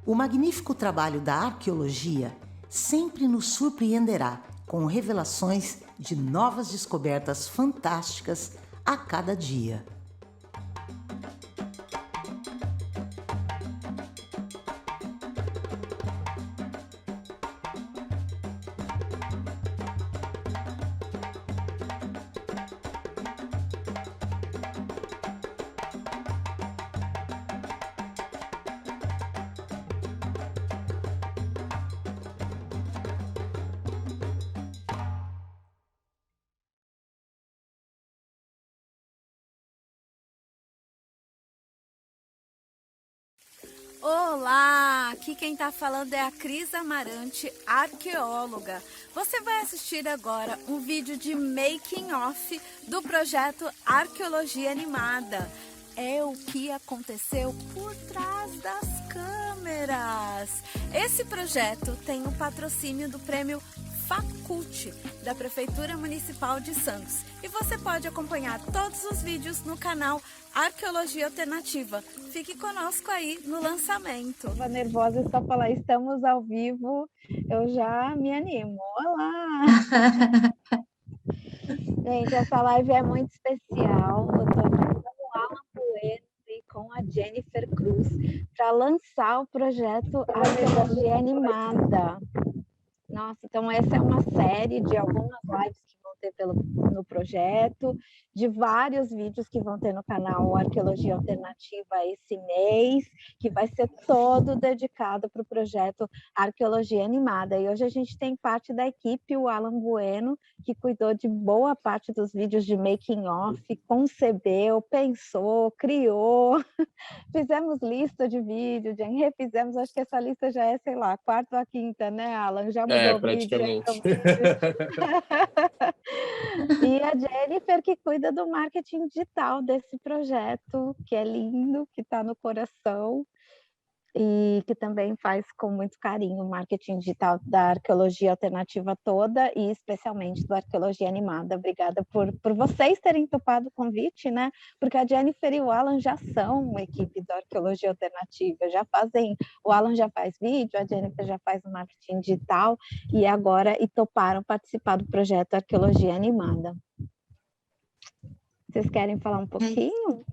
O magnífico trabalho da arqueologia sempre nos surpreenderá com revelações de novas descobertas fantásticas a cada dia. Olá, aqui quem tá falando é a Cris Amarante, arqueóloga. Você vai assistir agora um vídeo de making off do projeto Arqueologia Animada. É o que aconteceu por trás das câmeras. Esse projeto tem o patrocínio do prêmio Faculte, da Prefeitura Municipal de Santos. E você pode acompanhar todos os vídeos no canal Arqueologia Alternativa. Fique conosco aí no lançamento. Estava nervosa só falar, estamos ao vivo, eu já me animo. Olá! Gente, essa live é muito especial. Eu estou aqui com o Alan Bueno e com a Jennifer Cruz para lançar o projeto Arqueologia Animada. Nossa, então essa é uma série de algumas lives que vão ter no projeto, de vários vídeos que vão ter no canal Arqueologia Alternativa esse mês, que vai ser todo dedicado para o projeto Arqueologia Animada. E hoje a gente tem parte da equipe, o Alan Bueno, que cuidou de boa parte dos vídeos de making off, concebeu, pensou, criou, fizemos lista de vídeo, refizemos, acho que essa lista já é, sei lá, a quarta ou a quinta, né, Alan? Já mudou praticamente. E a Jennifer, que cuida do marketing digital desse projeto, que é lindo, que está no coração, e que também faz com muito carinho o marketing digital da arqueologia alternativa toda, e especialmente da arqueologia animada. Obrigada por vocês terem topado o convite, né? Porque a Jennifer e o Alan já são uma equipe da arqueologia alternativa, o Alan já faz vídeo, a Jennifer já faz o marketing digital, e toparam participar do projeto Arqueologia Animada. Vocês querem falar um pouquinho?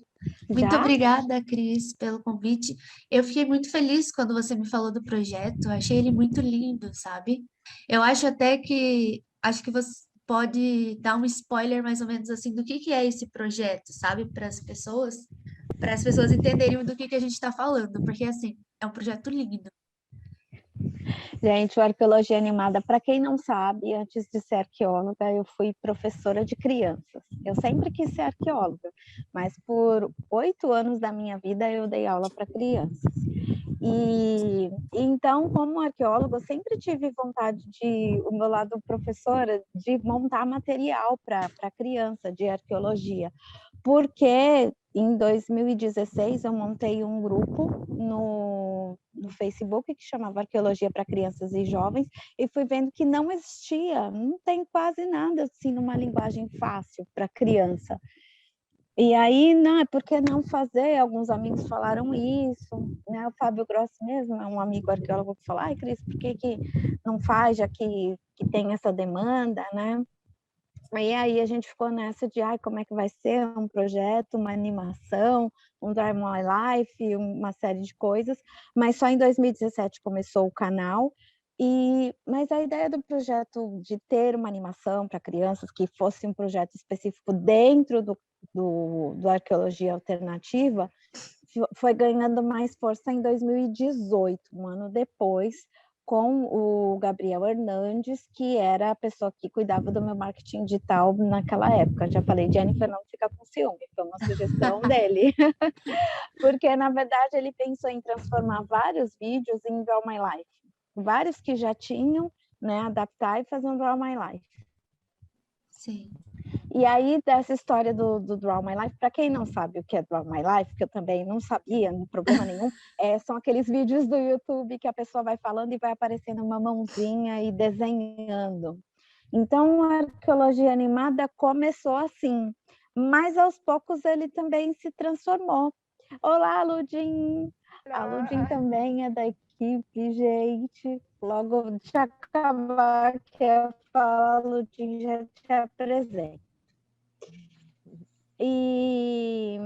Muito obrigada, Cris, pelo convite. Eu fiquei muito feliz quando você me falou do projeto, eu achei ele muito lindo, sabe? Eu acho até que, pode dar um spoiler mais ou menos assim do que é esse projeto, sabe? Para as pessoas entenderem do que a gente está falando, porque assim, é um projeto lindo. Gente, o Arqueologia Animada, para quem não sabe, antes de ser arqueóloga, eu fui professora de crianças. Eu sempre quis ser arqueóloga, mas por 8 anos da minha vida eu dei aula para crianças. E então, como arqueóloga, eu sempre tive vontade o meu lado professora, de montar material para criança de arqueologia, porque em 2016 eu montei um grupo no Facebook que chamava Arqueologia para Crianças e Jovens, e fui vendo que não existia, não tem quase nada assim numa linguagem fácil para criança. E aí, não, por que não fazer? Alguns amigos falaram isso, né? O Fábio Grossi mesmo é um amigo arqueólogo que falou, ai, Cris, por que não faz, já que tem essa demanda, né? E aí a gente ficou nessa de, ai, como é que vai ser um projeto, uma animação, um Dry My Life, uma série de coisas, mas só em 2017 começou o canal, mas a ideia do projeto de ter uma animação para crianças, que fosse um projeto específico dentro do Arqueologia Alternativa, foi ganhando mais força em 2018, um ano depois, com o Gabriel Hernandes, que era a pessoa que cuidava do meu marketing digital naquela época. Já falei, Jennifer, não fica com ciúme, foi uma sugestão dele. Porque, na verdade, ele pensou em transformar vários vídeos em Draw My Life. Vários que já tinham, né, adaptar e fazer um Draw My Life. Sim. E aí, dessa história do Draw My Life, para quem não sabe o que é Draw My Life, que eu também não sabia, não problema nenhum, são aqueles vídeos do YouTube que a pessoa vai falando e vai aparecendo uma mãozinha e desenhando. Então, a arqueologia animada começou assim, mas aos poucos ele também se transformou. Olá, Ludin! A Ludin também é da equipe, gente. Logo de acabar que eu falo, Ludin, já te apresento. E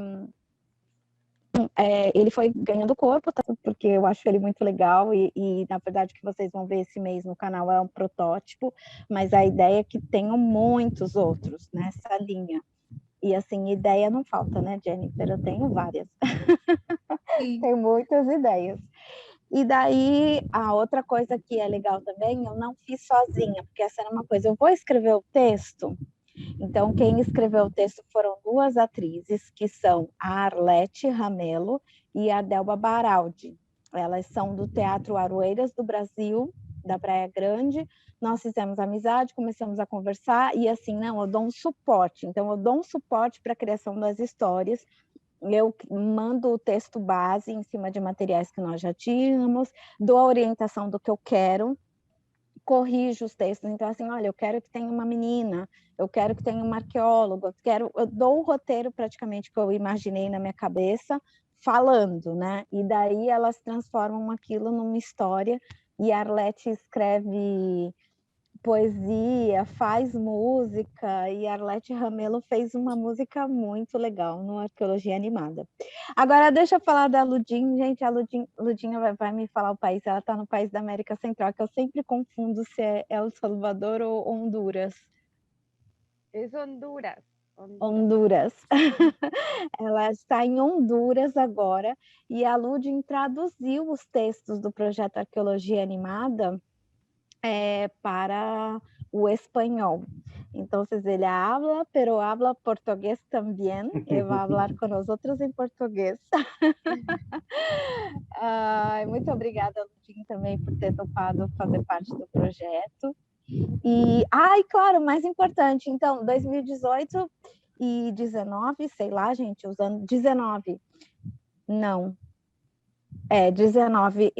ele foi ganhando corpo, tá? Porque eu acho ele muito legal e, na verdade, o que vocês vão ver esse mês no canal é um protótipo, mas a ideia é que tenham muitos outros nessa linha. E, assim, ideia não falta, né, Jennifer? Eu tenho várias. Tenho muitas ideias. E daí, a outra coisa que é legal também, eu não fiz sozinha, porque essa era uma coisa, eu vou escrever o texto. Então, quem escreveu o texto foram 2 atrizes, que são a Arlete Ramelo e a Delba Baraldi. Elas são do Teatro Aroeiras do Brasil, da Praia Grande. Nós fizemos amizade, começamos a conversar e assim, não, eu dou um suporte. Então, eu dou um suporte para a criação das histórias. Eu mando o texto base em cima de materiais que nós já tínhamos, dou a orientação do que eu quero, corrijo os textos. Então, assim, olha, eu quero que tenha uma menina, eu quero que tenha uma arqueóloga, eu dou o roteiro praticamente que eu imaginei na minha cabeça, falando, né? E daí elas transformam aquilo numa história, e a Arlete escreve poesia, faz música, e a Arlete Ramelo fez uma música muito legal no Arqueologia Animada. Agora, deixa eu falar da Ludin. Gente, a Ludinha vai me falar o país, ela está no país da América Central, que eu sempre confundo se é El Salvador ou Honduras. É Honduras. Honduras. Ela está em Honduras agora, e a Ludin traduziu os textos do projeto Arqueologia Animada para o espanhol. Entonces, ele habla, pero habla português também, e vai falar com nós outros em português. Muito obrigada, Ludin, também por ter topado fazer parte do projeto. E, claro, mais importante, então, 2018 e 19, sei lá, gente, usando 19, não, 19,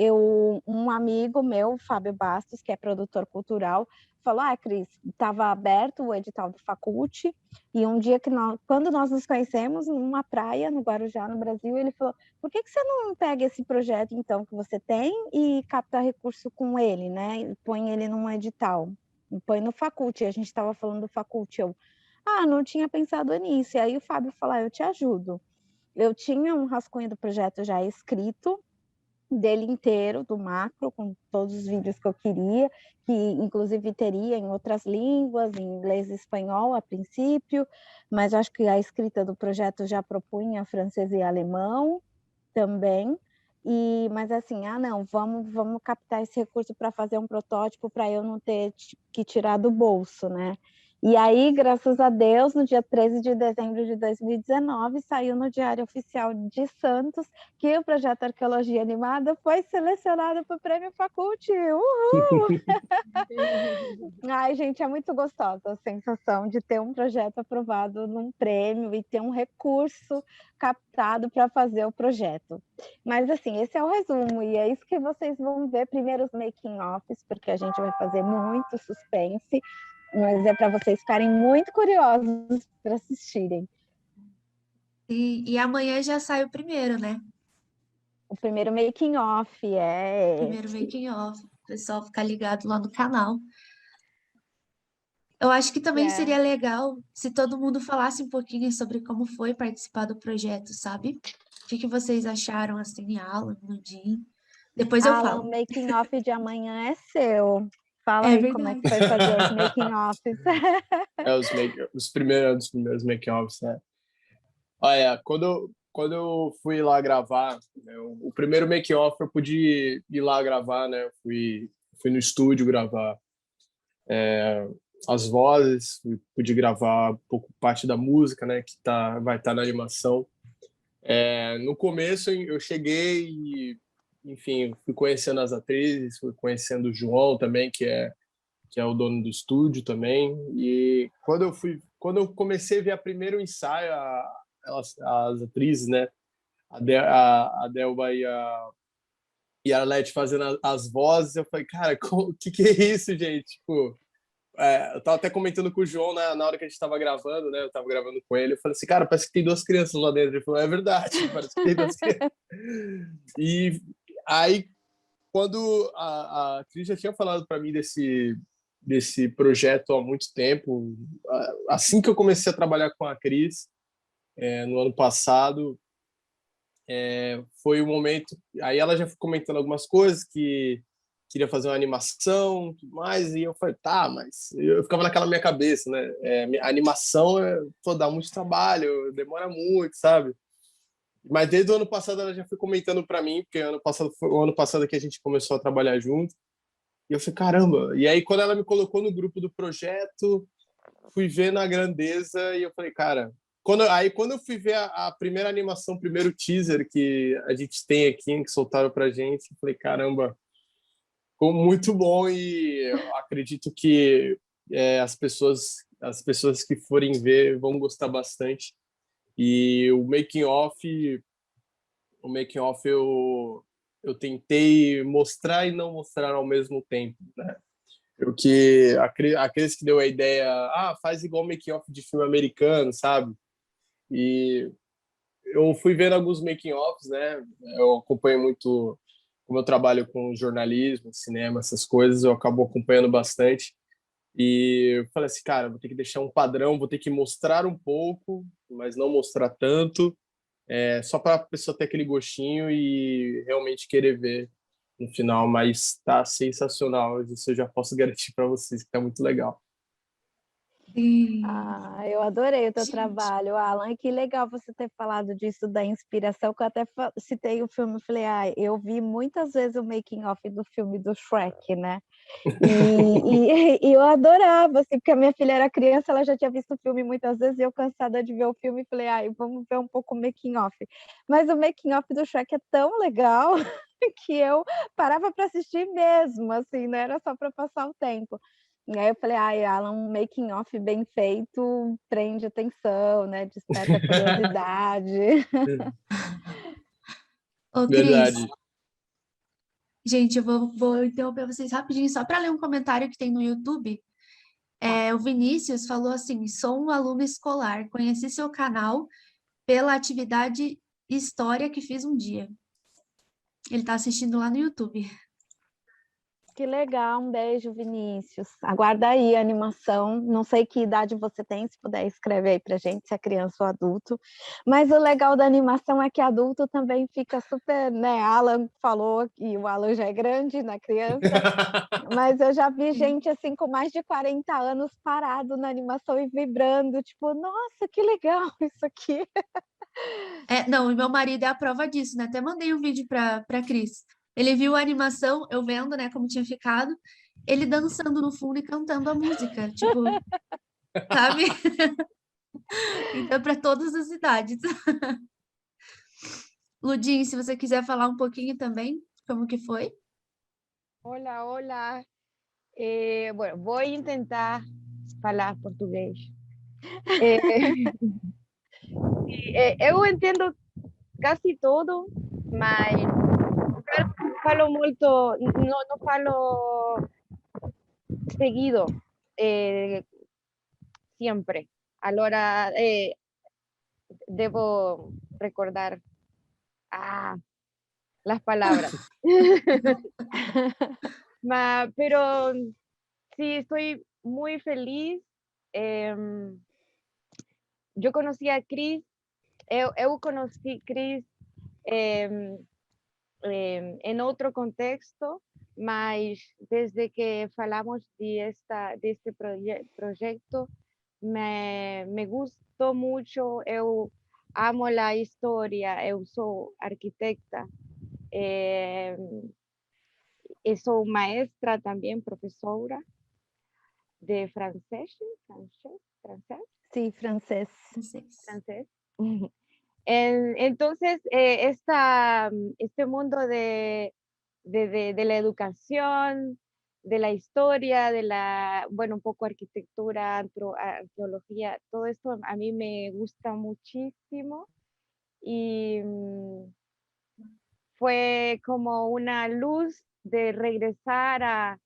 um amigo meu, Fábio Bastos, que é produtor cultural, falou, Cris, estava aberto o edital do Faculte, e um dia quando nós nos conhecemos, numa praia, no Guarujá, no Brasil, ele falou, por que você não pega esse projeto, então, que você tem e capta recurso com ele, né, e põe ele num edital, e põe no Faculte, a gente estava falando do Faculte, eu, não tinha pensado nisso, e aí o Fábio falou, eu te ajudo. Eu tinha um rascunho do projeto já escrito, dele inteiro, do macro, com todos os vídeos que eu queria, que inclusive teria em outras línguas, em inglês e espanhol a princípio, mas acho que a escrita do projeto já propunha francês e alemão também. Mas assim, não, vamos captar esse recurso para fazer um protótipo para eu não ter que tirar do bolso, né? E aí, graças a Deus, no dia 13 de dezembro de 2019, saiu no Diário Oficial de Santos que o projeto Arqueologia Animada foi selecionado para o Prêmio Faculty. Uhul! Ai, gente, é muito gostosa a sensação de ter um projeto aprovado num prêmio e ter um recurso captado para fazer o projeto. Mas, assim, esse é o resumo, e é isso que vocês vão ver primeiro os making-offs, porque a gente vai fazer muito suspense, mas é para vocês ficarem muito curiosos para assistirem. E amanhã já sai o primeiro, né? O primeiro making-off, Primeiro making off. O pessoal ficar ligado lá no canal. Eu acho que também seria legal se todo mundo falasse um pouquinho sobre como foi participar do projeto, sabe? O que vocês acharam, assim, Alan, Nudin? Depois eu Alan, falo. o making-off de amanhã é seu. Fala aí como é que foi fazer os making-offs. Os primeiros make-offs, né? Olha, quando eu fui lá gravar, né, o primeiro make-off eu pude ir lá gravar, né? Eu fui no estúdio gravar as vozes, pude gravar um pouco parte da música, né? Que vai estar na animação. No começo eu cheguei e, enfim, fui conhecendo as atrizes, fui conhecendo o João também, que é o dono do estúdio também. E quando eu comecei a ver a primeiro ensaio, as atrizes, né, a Delba e a Arlete fazendo as vozes, eu falei, cara, o que é isso, gente? Tipo, eu tava até comentando com o João na hora que a gente tava gravando, né? Eu tava gravando com ele, eu falei assim, cara, parece que tem 2 crianças lá dentro. Ele falou, é verdade, parece que tem 2 crianças. E aí, quando a Cris já tinha falado para mim desse projeto há muito tempo, assim que eu comecei a trabalhar com a Cris, no ano passado, foi o momento. Aí ela já foi comentando algumas coisas que queria fazer uma animação, tudo mais, e eu falei, tá, mas eu ficava naquela minha cabeça, né? A animação dá muito trabalho, demora muito, sabe? Mas desde o ano passado ela já foi comentando para mim, porque foi o ano passado que a gente começou a trabalhar junto. E eu falei, caramba. E aí, quando ela me colocou no grupo do projeto, fui vendo a grandeza e eu falei, cara. Quando eu fui ver a primeira animação, o primeiro teaser que a gente tem aqui, que soltaram pra gente, eu falei, caramba, ficou muito bom e eu acredito que as pessoas que forem ver vão gostar bastante. E o making off eu tentei mostrar e não mostrar ao mesmo tempo, né? Aqueles que deu a ideia, faz igual making off de filme americano, sabe? E eu fui vendo alguns making offs, né? Eu acompanho muito, como eu trabalho com jornalismo, cinema, essas coisas, eu acabo acompanhando bastante. E eu falei assim, cara, vou ter que deixar um padrão, vou ter que mostrar um pouco, mas não mostrar tanto, só para a pessoa ter aquele gostinho e realmente querer ver no final. Mas tá sensacional, isso eu já posso garantir para vocês que tá muito legal. Eu adorei o teu trabalho, Alan, e que legal você ter falado disso da inspiração, que eu até citei o filme, falei, eu vi muitas vezes o making of do filme do Shrek, né? E eu adorava, assim, porque a minha filha era criança, ela já tinha visto o filme muitas vezes, e eu cansada de ver o filme, falei, vamos ver um pouco o making of. Mas o making of do Shrek é tão legal que eu parava para assistir mesmo, assim, não era só para passar o tempo. E aí eu falei, Alan, um making off bem feito prende atenção, né? Desperta curiosidade. Ô, Cris, Verdade. gente, eu vou interromper vocês rapidinho só para ler um comentário que tem no YouTube. O Vinícius falou assim, sou um aluno escolar, conheci seu canal pela atividade História que fiz um dia. Ele está assistindo lá no YouTube. Que legal, um beijo, Vinícius. Aguarda aí a animação. Não sei que idade você tem, se puder escrever aí pra gente, se é criança ou adulto. Mas o legal da animação é que adulto também fica super, né? Alan falou que o Alan já é grande na criança, mas eu já vi gente assim com mais de 40 anos parado na animação e vibrando, tipo, nossa, que legal isso aqui. Não, e meu marido é a prova disso, né? Até mandei um vídeo pra Cris. Ele viu a animação, eu vendo, né, como tinha ficado, ele dançando no fundo e cantando a música, tipo, sabe? Então, para todas as idades. Ludin, se você quiser falar um pouquinho também, como que foi? Hola, hola. Bueno, voy a intentar falar português. Eu entendo quase tudo, mas falo muito, não falo seguido, siempre. Allora, debo recordar las palabras. Pero sí, estoy muy feliz. Yo conocí a Cris, eu conheci Cris em outro contexto, mas desde que falamos deste projeto, me gustou muito. Eu amo a história, eu sou arquitecta, eu sou maestra também, professora de francés. Sí, francés. Francés. Entonces, este mundo de la educación, de la historia, un poco arquitectura, arqueología, todo esto a mí me gusta muchísimo y fue como una luz de regresar a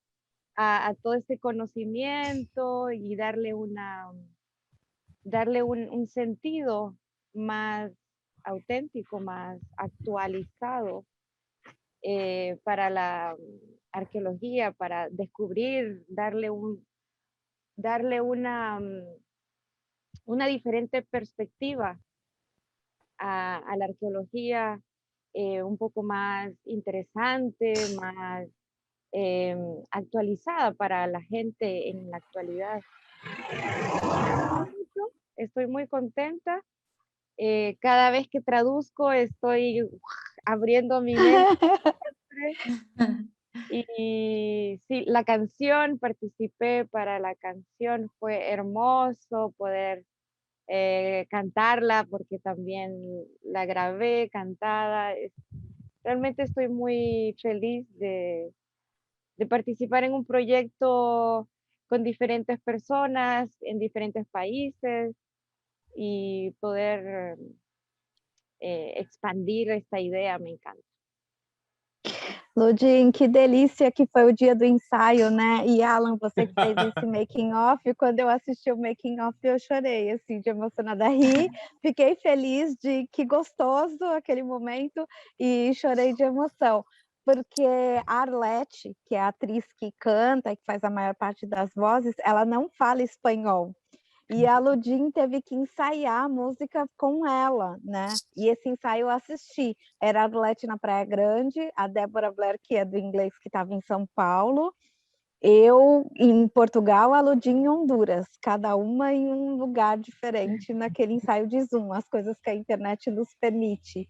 todo este conocimiento y darle un sentido más auténtico, más actualizado para la arqueología, para descubrir, darle una diferente perspectiva a la arqueología, un poco más interesante, más actualizada para la gente en la actualidad. Estoy muy contenta. Cada vez que traduzco estoy abriendo mi mente. Y sí, la canción, participé para la canción, fue hermoso poder cantarla porque también la grabé cantada. Realmente estoy muy feliz de participar en un proyecto con diferentes personas en diferentes países y poder expandir esta idea, me encanta. Ludin, que delícia que foi o dia do ensaio, né? E Alan, você que fez esse making off, quando eu assisti o making off eu chorei, assim, de emocionada, ri, fiquei feliz de que gostoso aquele momento e chorei de emoção, porque a Arlete, que é a atriz que canta, que faz a maior parte das vozes, ela não fala espanhol. E a Ludin teve que ensaiar a música com ela, né? E esse ensaio eu assisti. Era a Arlete na Praia Grande, a Débora Blair, que é do inglês, que estava em São Paulo, eu em Portugal, a Ludin em Honduras, cada uma em um lugar diferente naquele ensaio de Zoom, as coisas que a internet nos permite.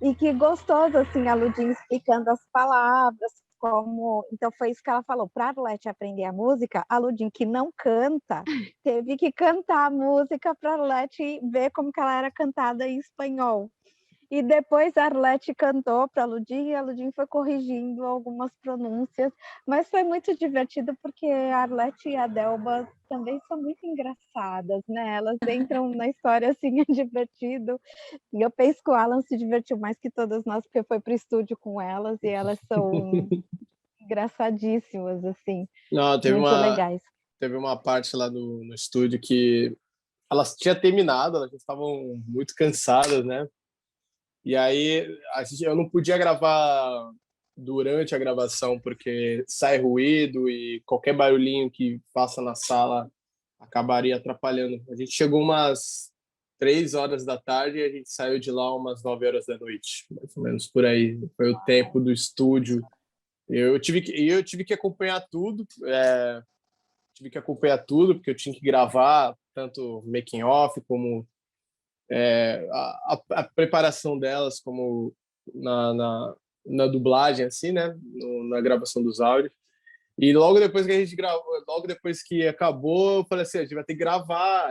E que gostoso, assim, a Ludin explicando as palavras, então foi isso que ela falou, para a Arlete aprender a música, a Ludin, que não canta, teve que cantar a música para a Arlete ver como que ela era cantada em espanhol. E depois a Arlete cantou para a Ludin e a Ludin foi corrigindo algumas pronúncias, mas foi muito divertido porque a Arlete e a Delba também são muito engraçadas, né? Elas entram na história assim, é divertido. E eu penso que o Alan se divertiu mais que todas nós, porque foi para o estúdio com elas e elas são engraçadíssimas, assim, Não, muito legais. Teve uma parte lá no estúdio que elas tinham terminado, elas já estavam muito cansadas, né? E aí eu não podia gravar durante a gravação, porque sai ruído e qualquer barulhinho que faça na sala acabaria atrapalhando. A gente chegou umas 3 horas da tarde e a gente saiu de lá umas 9 horas da noite, mais ou menos por aí. Foi o tempo do estúdio. Eu tive que acompanhar tudo, porque eu tinha que gravar tanto making off como a preparação delas, como na dublagem, assim, né, na gravação dos áudios. E logo depois que a gente gravou, logo depois que acabou, eu falei assim, a gente vai ter que gravar.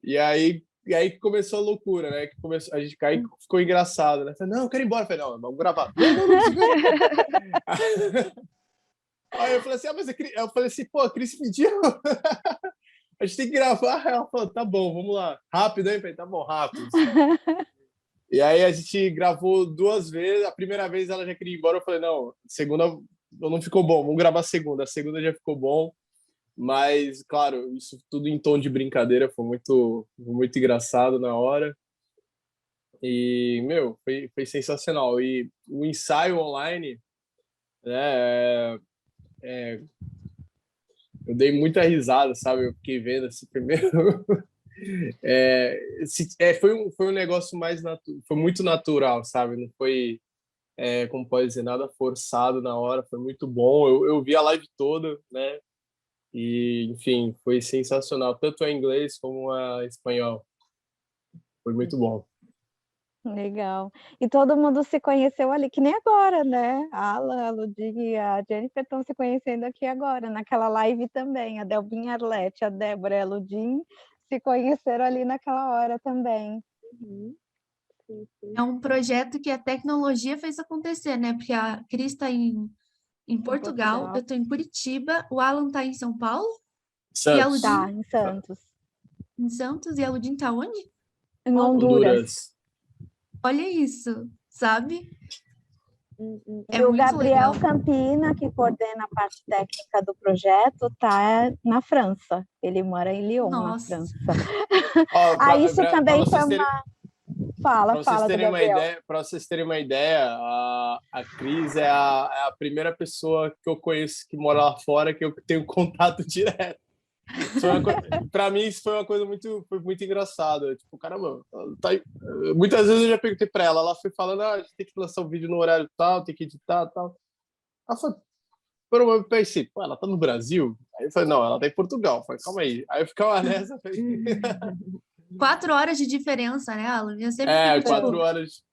E aí que começou a loucura, né? A gente aí ficou engraçado, né? Falei, não, eu quero ir embora. Eu falei, não, vamos gravar. Não, segura. Aí eu falei assim, eu falei assim, pô, a Cris pediu. A gente tem que gravar. Ela falou, tá bom, vamos lá. Rápido, hein? Eu falei, tá bom, rápido. E aí a gente gravou 2 vezes. A primeira vez ela já queria ir embora. Eu falei, não, a segunda não ficou bom, vamos gravar a segunda. A segunda já ficou bom. Mas, claro, isso tudo em tom de brincadeira. Foi muito engraçado na hora. E, foi sensacional. E o ensaio online, né, eu dei muita risada, sabe? Eu fiquei vendo assim primeiro. Foi um negócio foi muito natural, sabe? Não foi, como pode dizer, nada forçado na hora. Foi muito bom. Eu vi a live toda, né? E, enfim, foi sensacional, tanto a inglês como a espanhol. Foi muito bom. Legal. E todo mundo se conheceu ali, que nem agora, né? A Alan, a Ludin e a Jennifer estão se conhecendo aqui agora, naquela live também. A Delvinha Arlete, a Débora e a Ludin se conheceram ali naquela hora também. É um projeto que a tecnologia fez acontecer, né? Porque a Cris está em Portugal, eu estou em Curitiba, o Alan está em São Paulo? Santos. E a Ludin... Tá, em Santos. Em Santos, e a Ludin está onde? Em Honduras. Olha isso, sabe? E o Gabriel Campina, que coordena a parte técnica do projeto, está na França. Ele mora em Lyon, na França. Isso também foi uma... Fala, do Gabriel. Para vocês terem uma ideia, a Cris é a primeira pessoa que eu conheço que mora lá fora que eu tenho contato direto. Para mim isso foi uma coisa muito engraçada. Tipo, caramba, tá aí. Muitas vezes eu já perguntei para ela foi falando, a gente tem que lançar um vídeo no horário tal, tem que editar tal. Ela falou, eu pensei, pô, ela tá no Brasil? Aí eu falei, não, ela tá em Portugal. Eu falei, calma aí. Aí eu ficava nessa. 4 horas de diferença, né, Alan? Eu sempre 4 horas.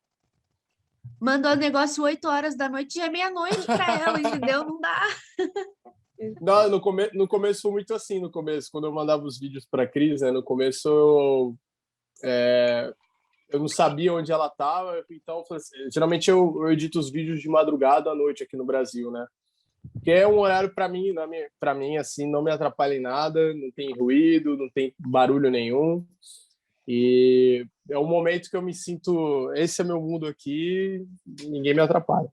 Mandou o negócio 8 horas da noite, já é meia-noite para ela, entendeu? Não dá. Não, no começo foi muito assim, quando eu mandava os vídeos para a Cris, né, no começo eu não sabia onde ela estava, então geralmente eu edito os vídeos de madrugada à noite aqui no Brasil, né? Que é um horário para mim assim, não me atrapalha em nada, não tem ruído, não tem barulho nenhum. E é um momento que eu me sinto, esse é meu mundo aqui, ninguém me atrapalha.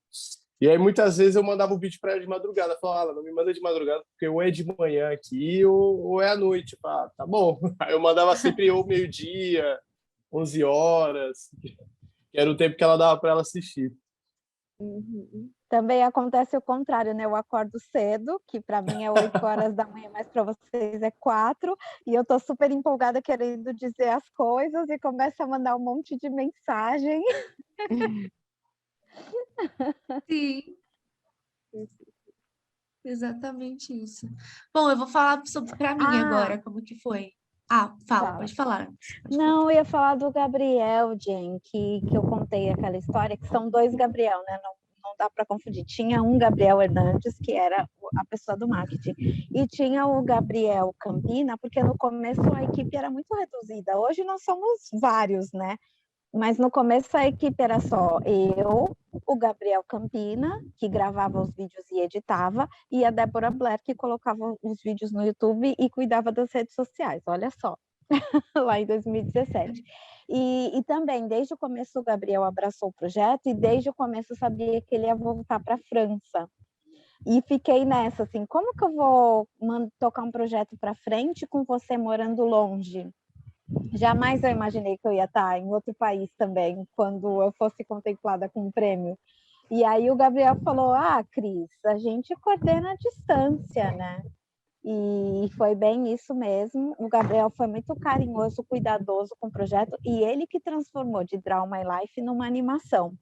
E aí muitas vezes eu mandava o vídeo para ela de madrugada, falava, não me manda de madrugada, porque ou é de manhã aqui ou é à noite. Tá bom. Aí eu mandava sempre ou meio-dia, 11 horas, que era o tempo que ela dava para ela assistir. Também acontece o contrário, né? Eu acordo cedo, que para mim é 8 horas da manhã, mas para vocês é 4, e eu estou super empolgada querendo dizer as coisas e começo a mandar um monte de mensagem. Sim. Exatamente isso. Bom, eu vou falar para mim agora, como que foi. Fala. Pode falar. Não, eu ia falar do Gabriel, Jen, que eu contei aquela história, que são 2 Gabriel, né? Não dá para confundir. Tinha um Gabriel Hernandes, que era a pessoa do marketing, e tinha o Gabriel Campina, porque no começo a equipe era muito reduzida. Hoje nós somos vários, né? Mas no começo a equipe era só eu, o Gabriel Campina, que gravava os vídeos e editava, e a Débora Blair, que colocava os vídeos no YouTube e cuidava das redes sociais. Olha só, lá em 2017. E também, desde o começo, o Gabriel abraçou o projeto e desde o começo eu sabia que ele ia voltar para a França. E fiquei nessa, assim, como que eu vou tocar um projeto para frente com você morando longe? Jamais eu imaginei que eu ia estar em outro país também, quando eu fosse contemplada com um prêmio. E aí o Gabriel falou, Cris, a gente coordena a distância, né? E foi bem isso mesmo. O Gabriel foi muito carinhoso, cuidadoso com o projeto, e ele que transformou de Draw My Life numa animação,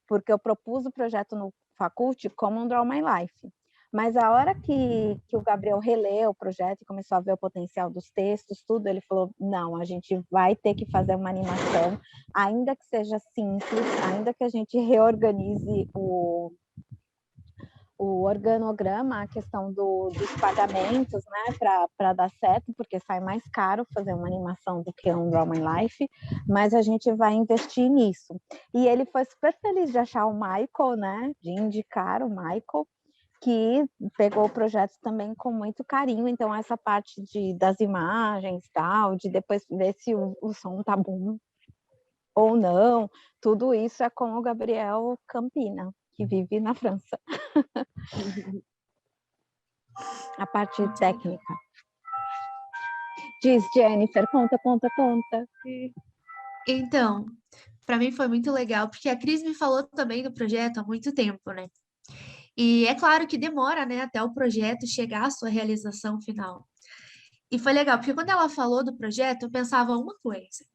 porque eu propus o projeto no Faculty como um Draw My Life. Mas a hora que o Gabriel releu o projeto e começou a ver o potencial dos textos, tudo, ele falou, não, a gente vai ter que fazer uma animação, ainda que seja simples, ainda que a gente reorganize o organograma, a questão dos pagamentos, né, para dar certo, porque sai mais caro fazer uma animação do que um Draw My Life, mas a gente vai investir nisso. E ele foi super feliz de achar o Michael, né, de indicar o Michael, que pegou o projeto também com muito carinho, então essa parte das imagens, tal, de depois ver se o som tá bom ou não, tudo isso é com o Gabriel Campina, que vive na França. A parte técnica. Diz, Jennifer, conta. Então, para mim foi muito legal, porque a Cris me falou também do projeto há muito tempo, né? E é claro que demora, né, até o projeto chegar à sua realização final. E foi legal, porque quando ela falou do projeto, eu pensava uma coisa.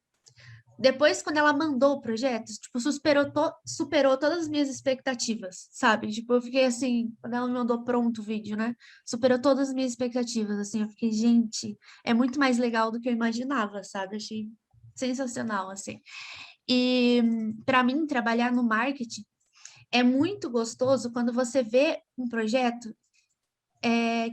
Depois, quando ela mandou o projeto, tipo, superou todas as minhas expectativas, sabe? Tipo, eu fiquei assim, quando ela me mandou pronto o vídeo, né? Superou todas as minhas expectativas, assim. Eu fiquei, gente, é muito mais legal do que eu imaginava, sabe? Achei sensacional, assim. E, para mim, trabalhar no marketing é muito gostoso quando você vê um projeto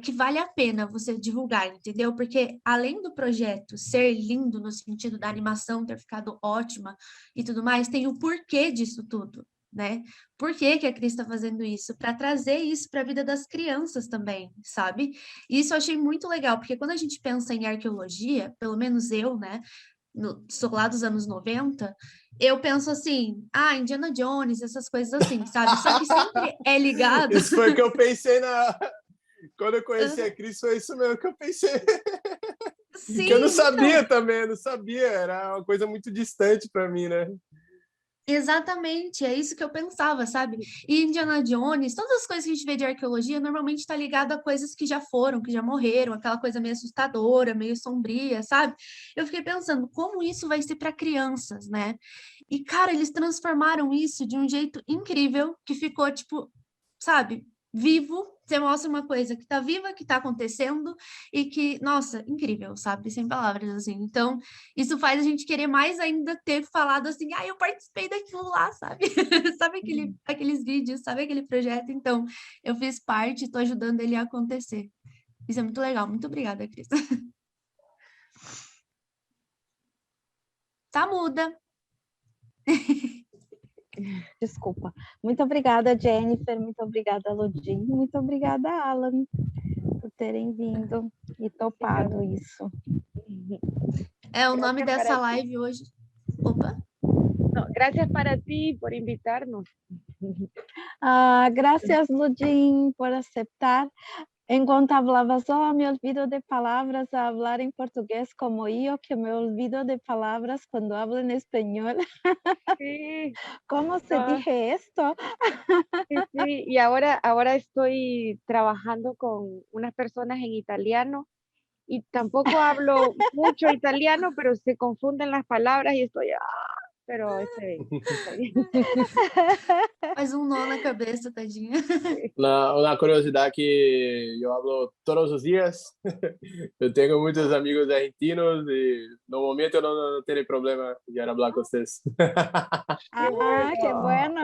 que vale a pena você divulgar, entendeu? Porque além do projeto ser lindo no sentido da animação ter ficado ótima e tudo mais, tem o porquê disso tudo, né? Por que que a Cris está fazendo isso? Para trazer isso para a vida das crianças também, sabe? E isso eu achei muito legal, porque quando a gente pensa em arqueologia, pelo menos eu, né? Sou lá dos anos 90, eu penso assim, Indiana Jones, essas coisas assim, sabe? Só que sempre é ligado. Isso foi o que eu pensei quando eu conheci a Cris, foi isso mesmo que eu pensei. Sim, que eu não sabia então... também, eu não sabia, era uma coisa muito distante para mim, né? Exatamente, é isso que eu pensava, sabe? E Indiana Jones, todas as coisas que a gente vê de arqueologia normalmente está ligado a coisas que já foram, que já morreram, aquela coisa meio assustadora, meio sombria, sabe? Eu fiquei pensando como isso vai ser para crianças, né? E, cara, eles transformaram isso de um jeito incrível, que ficou, tipo, sabe, vivo. Você mostra uma coisa que tá viva, que tá acontecendo e que, nossa, incrível, sabe? Sem palavras, assim. Então, isso faz a gente querer mais ainda ter falado assim, eu participei daquilo lá, sabe? Sabe aqueles vídeos, sabe aquele projeto? Então, eu fiz parte, tô ajudando ele a acontecer. Isso é muito legal. Muito obrigada, Cris. Tá muda. Desculpa. Muito obrigada, Jennifer. Muito obrigada, Lodin. Muito obrigada, Alan, por terem vindo e topado isso. O nome dessa live hoje... Opa! No, gracias para ti por invitarnos. Gracias, Lodin, por aceptar. Enquanto hablabas, me olvido de palabras a hablar en portugués como yo, que me olvido de palabras cuando hablo en español. Sí. ¿Cómo se dije esto? Sí, y ahora estoy trabajando con unas personas en italiano y tampoco hablo mucho italiano, pero se confunden las palabras y estoy... pero está bien. Faz nó na cabeça, tadinha. Una curiosidad que yo hablo todos los días. Yo tengo muchos amigos argentinos y no momento no tengo problema de hablar con ustedes. ¡Qué bueno!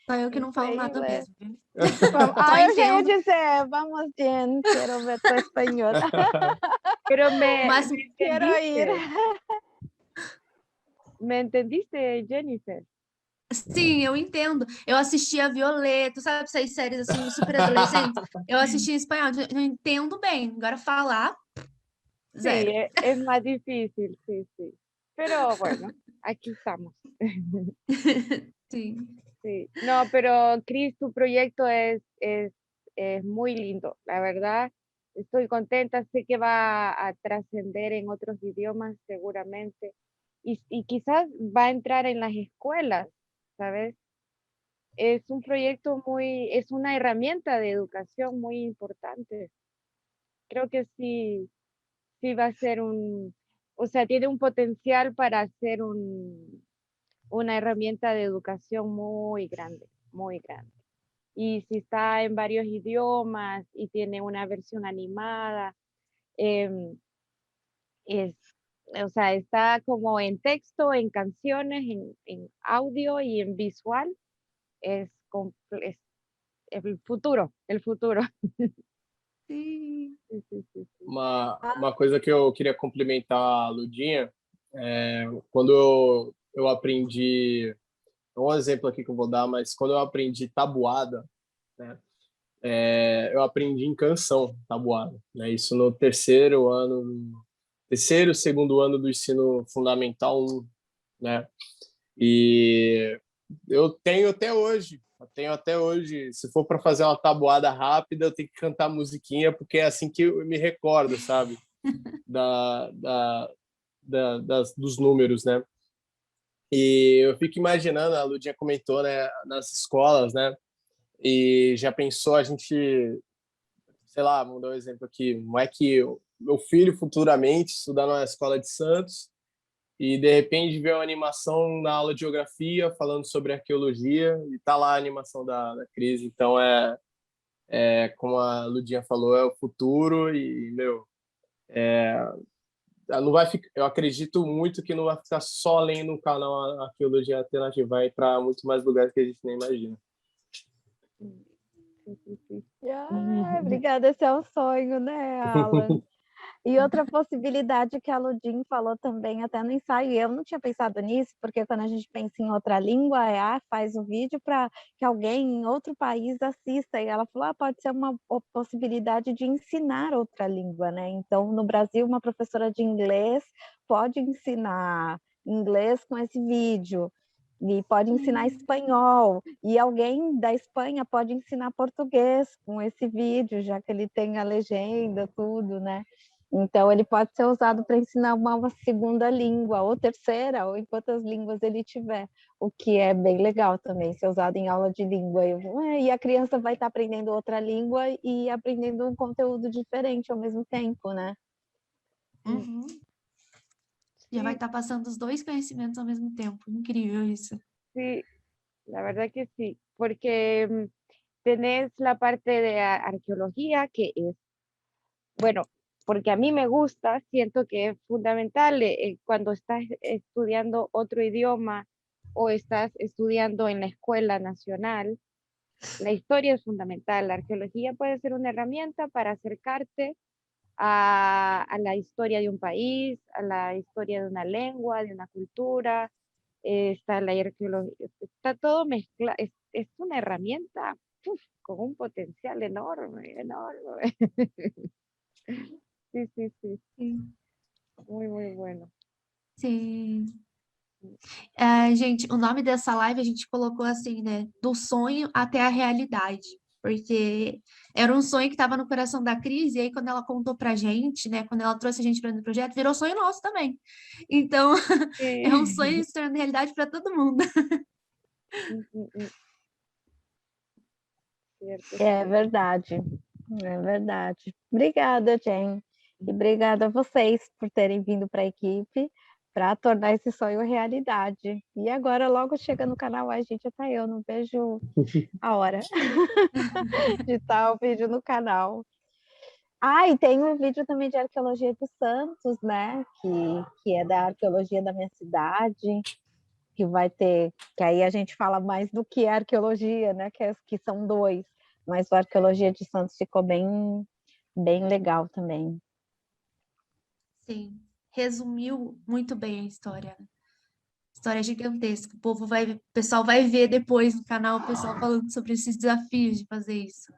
Só eu que não falo nada mesmo. Eu já ia dizer, vamos, Jen, quero ver tu espanhol. Mas quero ir. ¿Me entendiste, Jennifer? Sim, eu entendo. Eu assisti a Violeta, sabe essas séries assim, super adolescentes? Eu assisti em espanhol, eu entendo bem. Agora falar, zero. Sí, es más difícil, sí. Pero bueno, aquí estamos. Sí. Sí. No, pero Cris, tu proyecto es muy lindo. La verdad, estoy contenta. Sé que va a trascender en otros idiomas seguramente. Y quizás va a entrar en las escuelas, ¿sabes? es un proyecto es una herramienta de educación muy importante. Creo que sí, sí va a ser o sea, tiene un potencial para ser una herramienta de educación muy grande, muy grande. Y si está en varios idiomas y tiene una versión animada, em, es, o sea, está como en texto, en canciones, en audio y en visual, es el futuro, el futuro. Sim. Uma coisa que eu queria complementar a Ludinha, quando eu aprendi, é um exemplo aqui que eu vou dar, mas quando eu aprendi tabuada, né, eu aprendi em canção tabuada, né, isso no segundo ano do ensino fundamental 1, né, e eu tenho até hoje, se for para fazer uma tabuada rápida, eu tenho que cantar musiquinha, porque é assim que eu me recordo, sabe? Dos números, né? E eu fico imaginando, a Ludinha comentou, né, nas escolas, né? E já pensou a gente, sei lá, vamos dar um exemplo aqui, não é que meu filho futuramente estudar na escola de Santos e de repente ver uma animação na aula de geografia falando sobre arqueologia e tá lá a animação da crise. Então como a Ludinha falou, é o futuro e não vai ficar, eu acredito muito que não vai ficar só lendo no canal Arqueologia Alternativa, vai para muito mais lugares que a gente nem imagina. Obrigada, esse é o sonho, né, Alan? E outra possibilidade que a Ludin falou também, até no ensaio, eu não tinha pensado nisso, porque quando a gente pensa em outra língua, faz o vídeo para que alguém em outro país assista, e ela falou, pode ser uma possibilidade de ensinar outra língua, né? Então, no Brasil, uma professora de inglês pode ensinar inglês com esse vídeo, e pode ensinar espanhol, e alguém da Espanha pode ensinar português com esse vídeo, já que ele tem a legenda, tudo, né? Então, ele pode ser usado para ensinar uma segunda língua, ou terceira, ou em quantas línguas ele tiver, o que é bem legal também, ser usado em aula de língua. E a criança vai estar aprendendo outra língua e aprendendo um conteúdo diferente ao mesmo tempo, né? Uhum. Já vai estar passando os dois conhecimentos ao mesmo tempo. Incrível isso. Sí, la verdad que sí, porque tenés la parte de arqueología que es, bueno, porque a mí me gusta, siento que es fundamental cuando estás estudiando otro idioma o estás estudiando en la escuela nacional, la historia es fundamental. La arqueología puede ser una herramienta para acercarte a la historia de un país, a la historia de una lengua, de una cultura. Está la arqueología, está todo mezclado, es una herramienta con un potencial enorme, enorme. Sí. Muy, muy bueno. Sim. Gente, o nome dessa live a gente colocou assim, né? Do sonho até a realidade. Porque era um sonho que estava no coração da Cris, e aí quando ela contou pra gente, né? Quando ela trouxe a gente para o projeto, virou sonho nosso também. Então, é um sonho se tornando realidade para todo mundo. É verdade, é verdade. Obrigada, Jen. E obrigada a vocês por terem vindo para a equipe para tornar esse sonho realidade. E agora, logo chega no canal, gente, até eu não vejo a hora de estar o vídeo no canal. E tem um vídeo também de arqueologia dos Santos, né? Que é da arqueologia da minha cidade, que vai ter, que aí a gente fala mais do que é arqueologia, né? Que são dois, mas a arqueologia de Santos ficou bem legal também. Sim, resumiu muito bem a história. História gigantesca. O pessoal vai ver depois no canal o pessoal falando sobre esses desafios de fazer isso.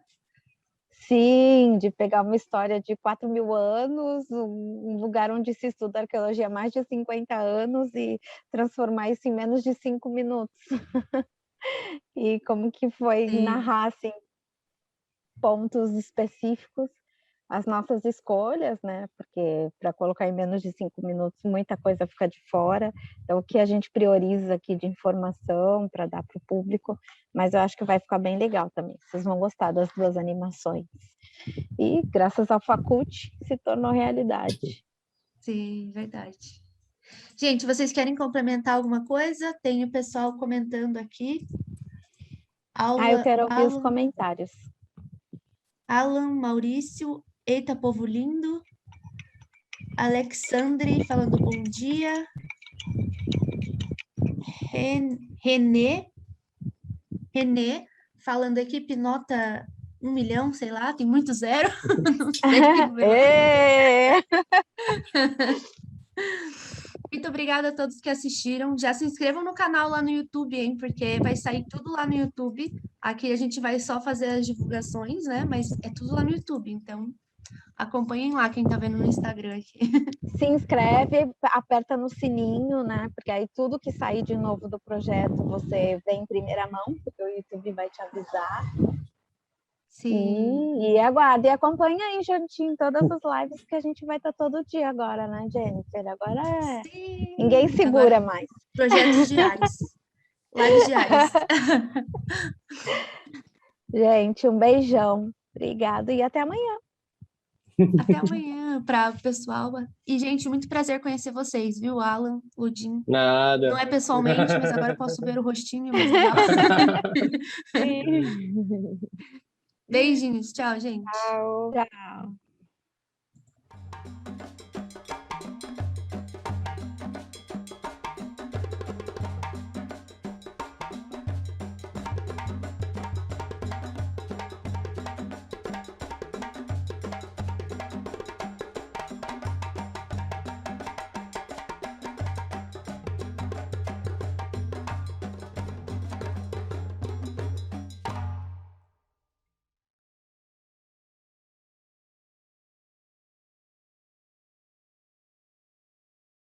Sim, de pegar uma história de 4.000 anos, um lugar onde se estuda arqueologia há mais de 50 anos e transformar isso em menos de 5 minutos. E como que foi narrar assim, pontos específicos as nossas escolhas, né? Porque para colocar em menos de 5 minutos, muita coisa fica de fora. Então, o que a gente prioriza aqui de informação para dar para o público, mas eu acho que vai ficar bem legal também. Vocês vão gostar das 2 animações. E, graças ao Facult, se tornou realidade. Sim, verdade. Gente, vocês querem complementar alguma coisa? Tem o pessoal comentando aqui. Eu quero ouvir os comentários. Alan, Maurício, eita povo lindo. Alexandre falando bom dia. Renê falando equipe nota 1 milhão, sei lá, tem muito zero. Não sei. Muito obrigada a todos que assistiram. Já se inscrevam no canal lá no YouTube, hein? Porque vai sair tudo lá no YouTube. Aqui a gente vai só fazer as divulgações, né? Mas é tudo lá no YouTube, então acompanhem lá quem tá vendo no Instagram aqui. Se inscreve, aperta no sininho, né? Porque aí tudo que sair de novo do projeto você vê em primeira mão, porque o YouTube vai te avisar. Sim. E aguarda, e acompanha aí, juntinho, todas as lives que a gente vai estar todo dia agora, né, Jennifer? Agora ninguém segura mais. Projetos diários. Lives diárias. Gente, um beijão. Obrigada e até amanhã. Até amanhã para o pessoal. E, gente, muito prazer conhecer vocês, viu, Alan, Ludin? Nada. Não é pessoalmente, mas agora eu posso ver o rostinho. Mas legal. Beijinhos. Tchau, gente. Tchau.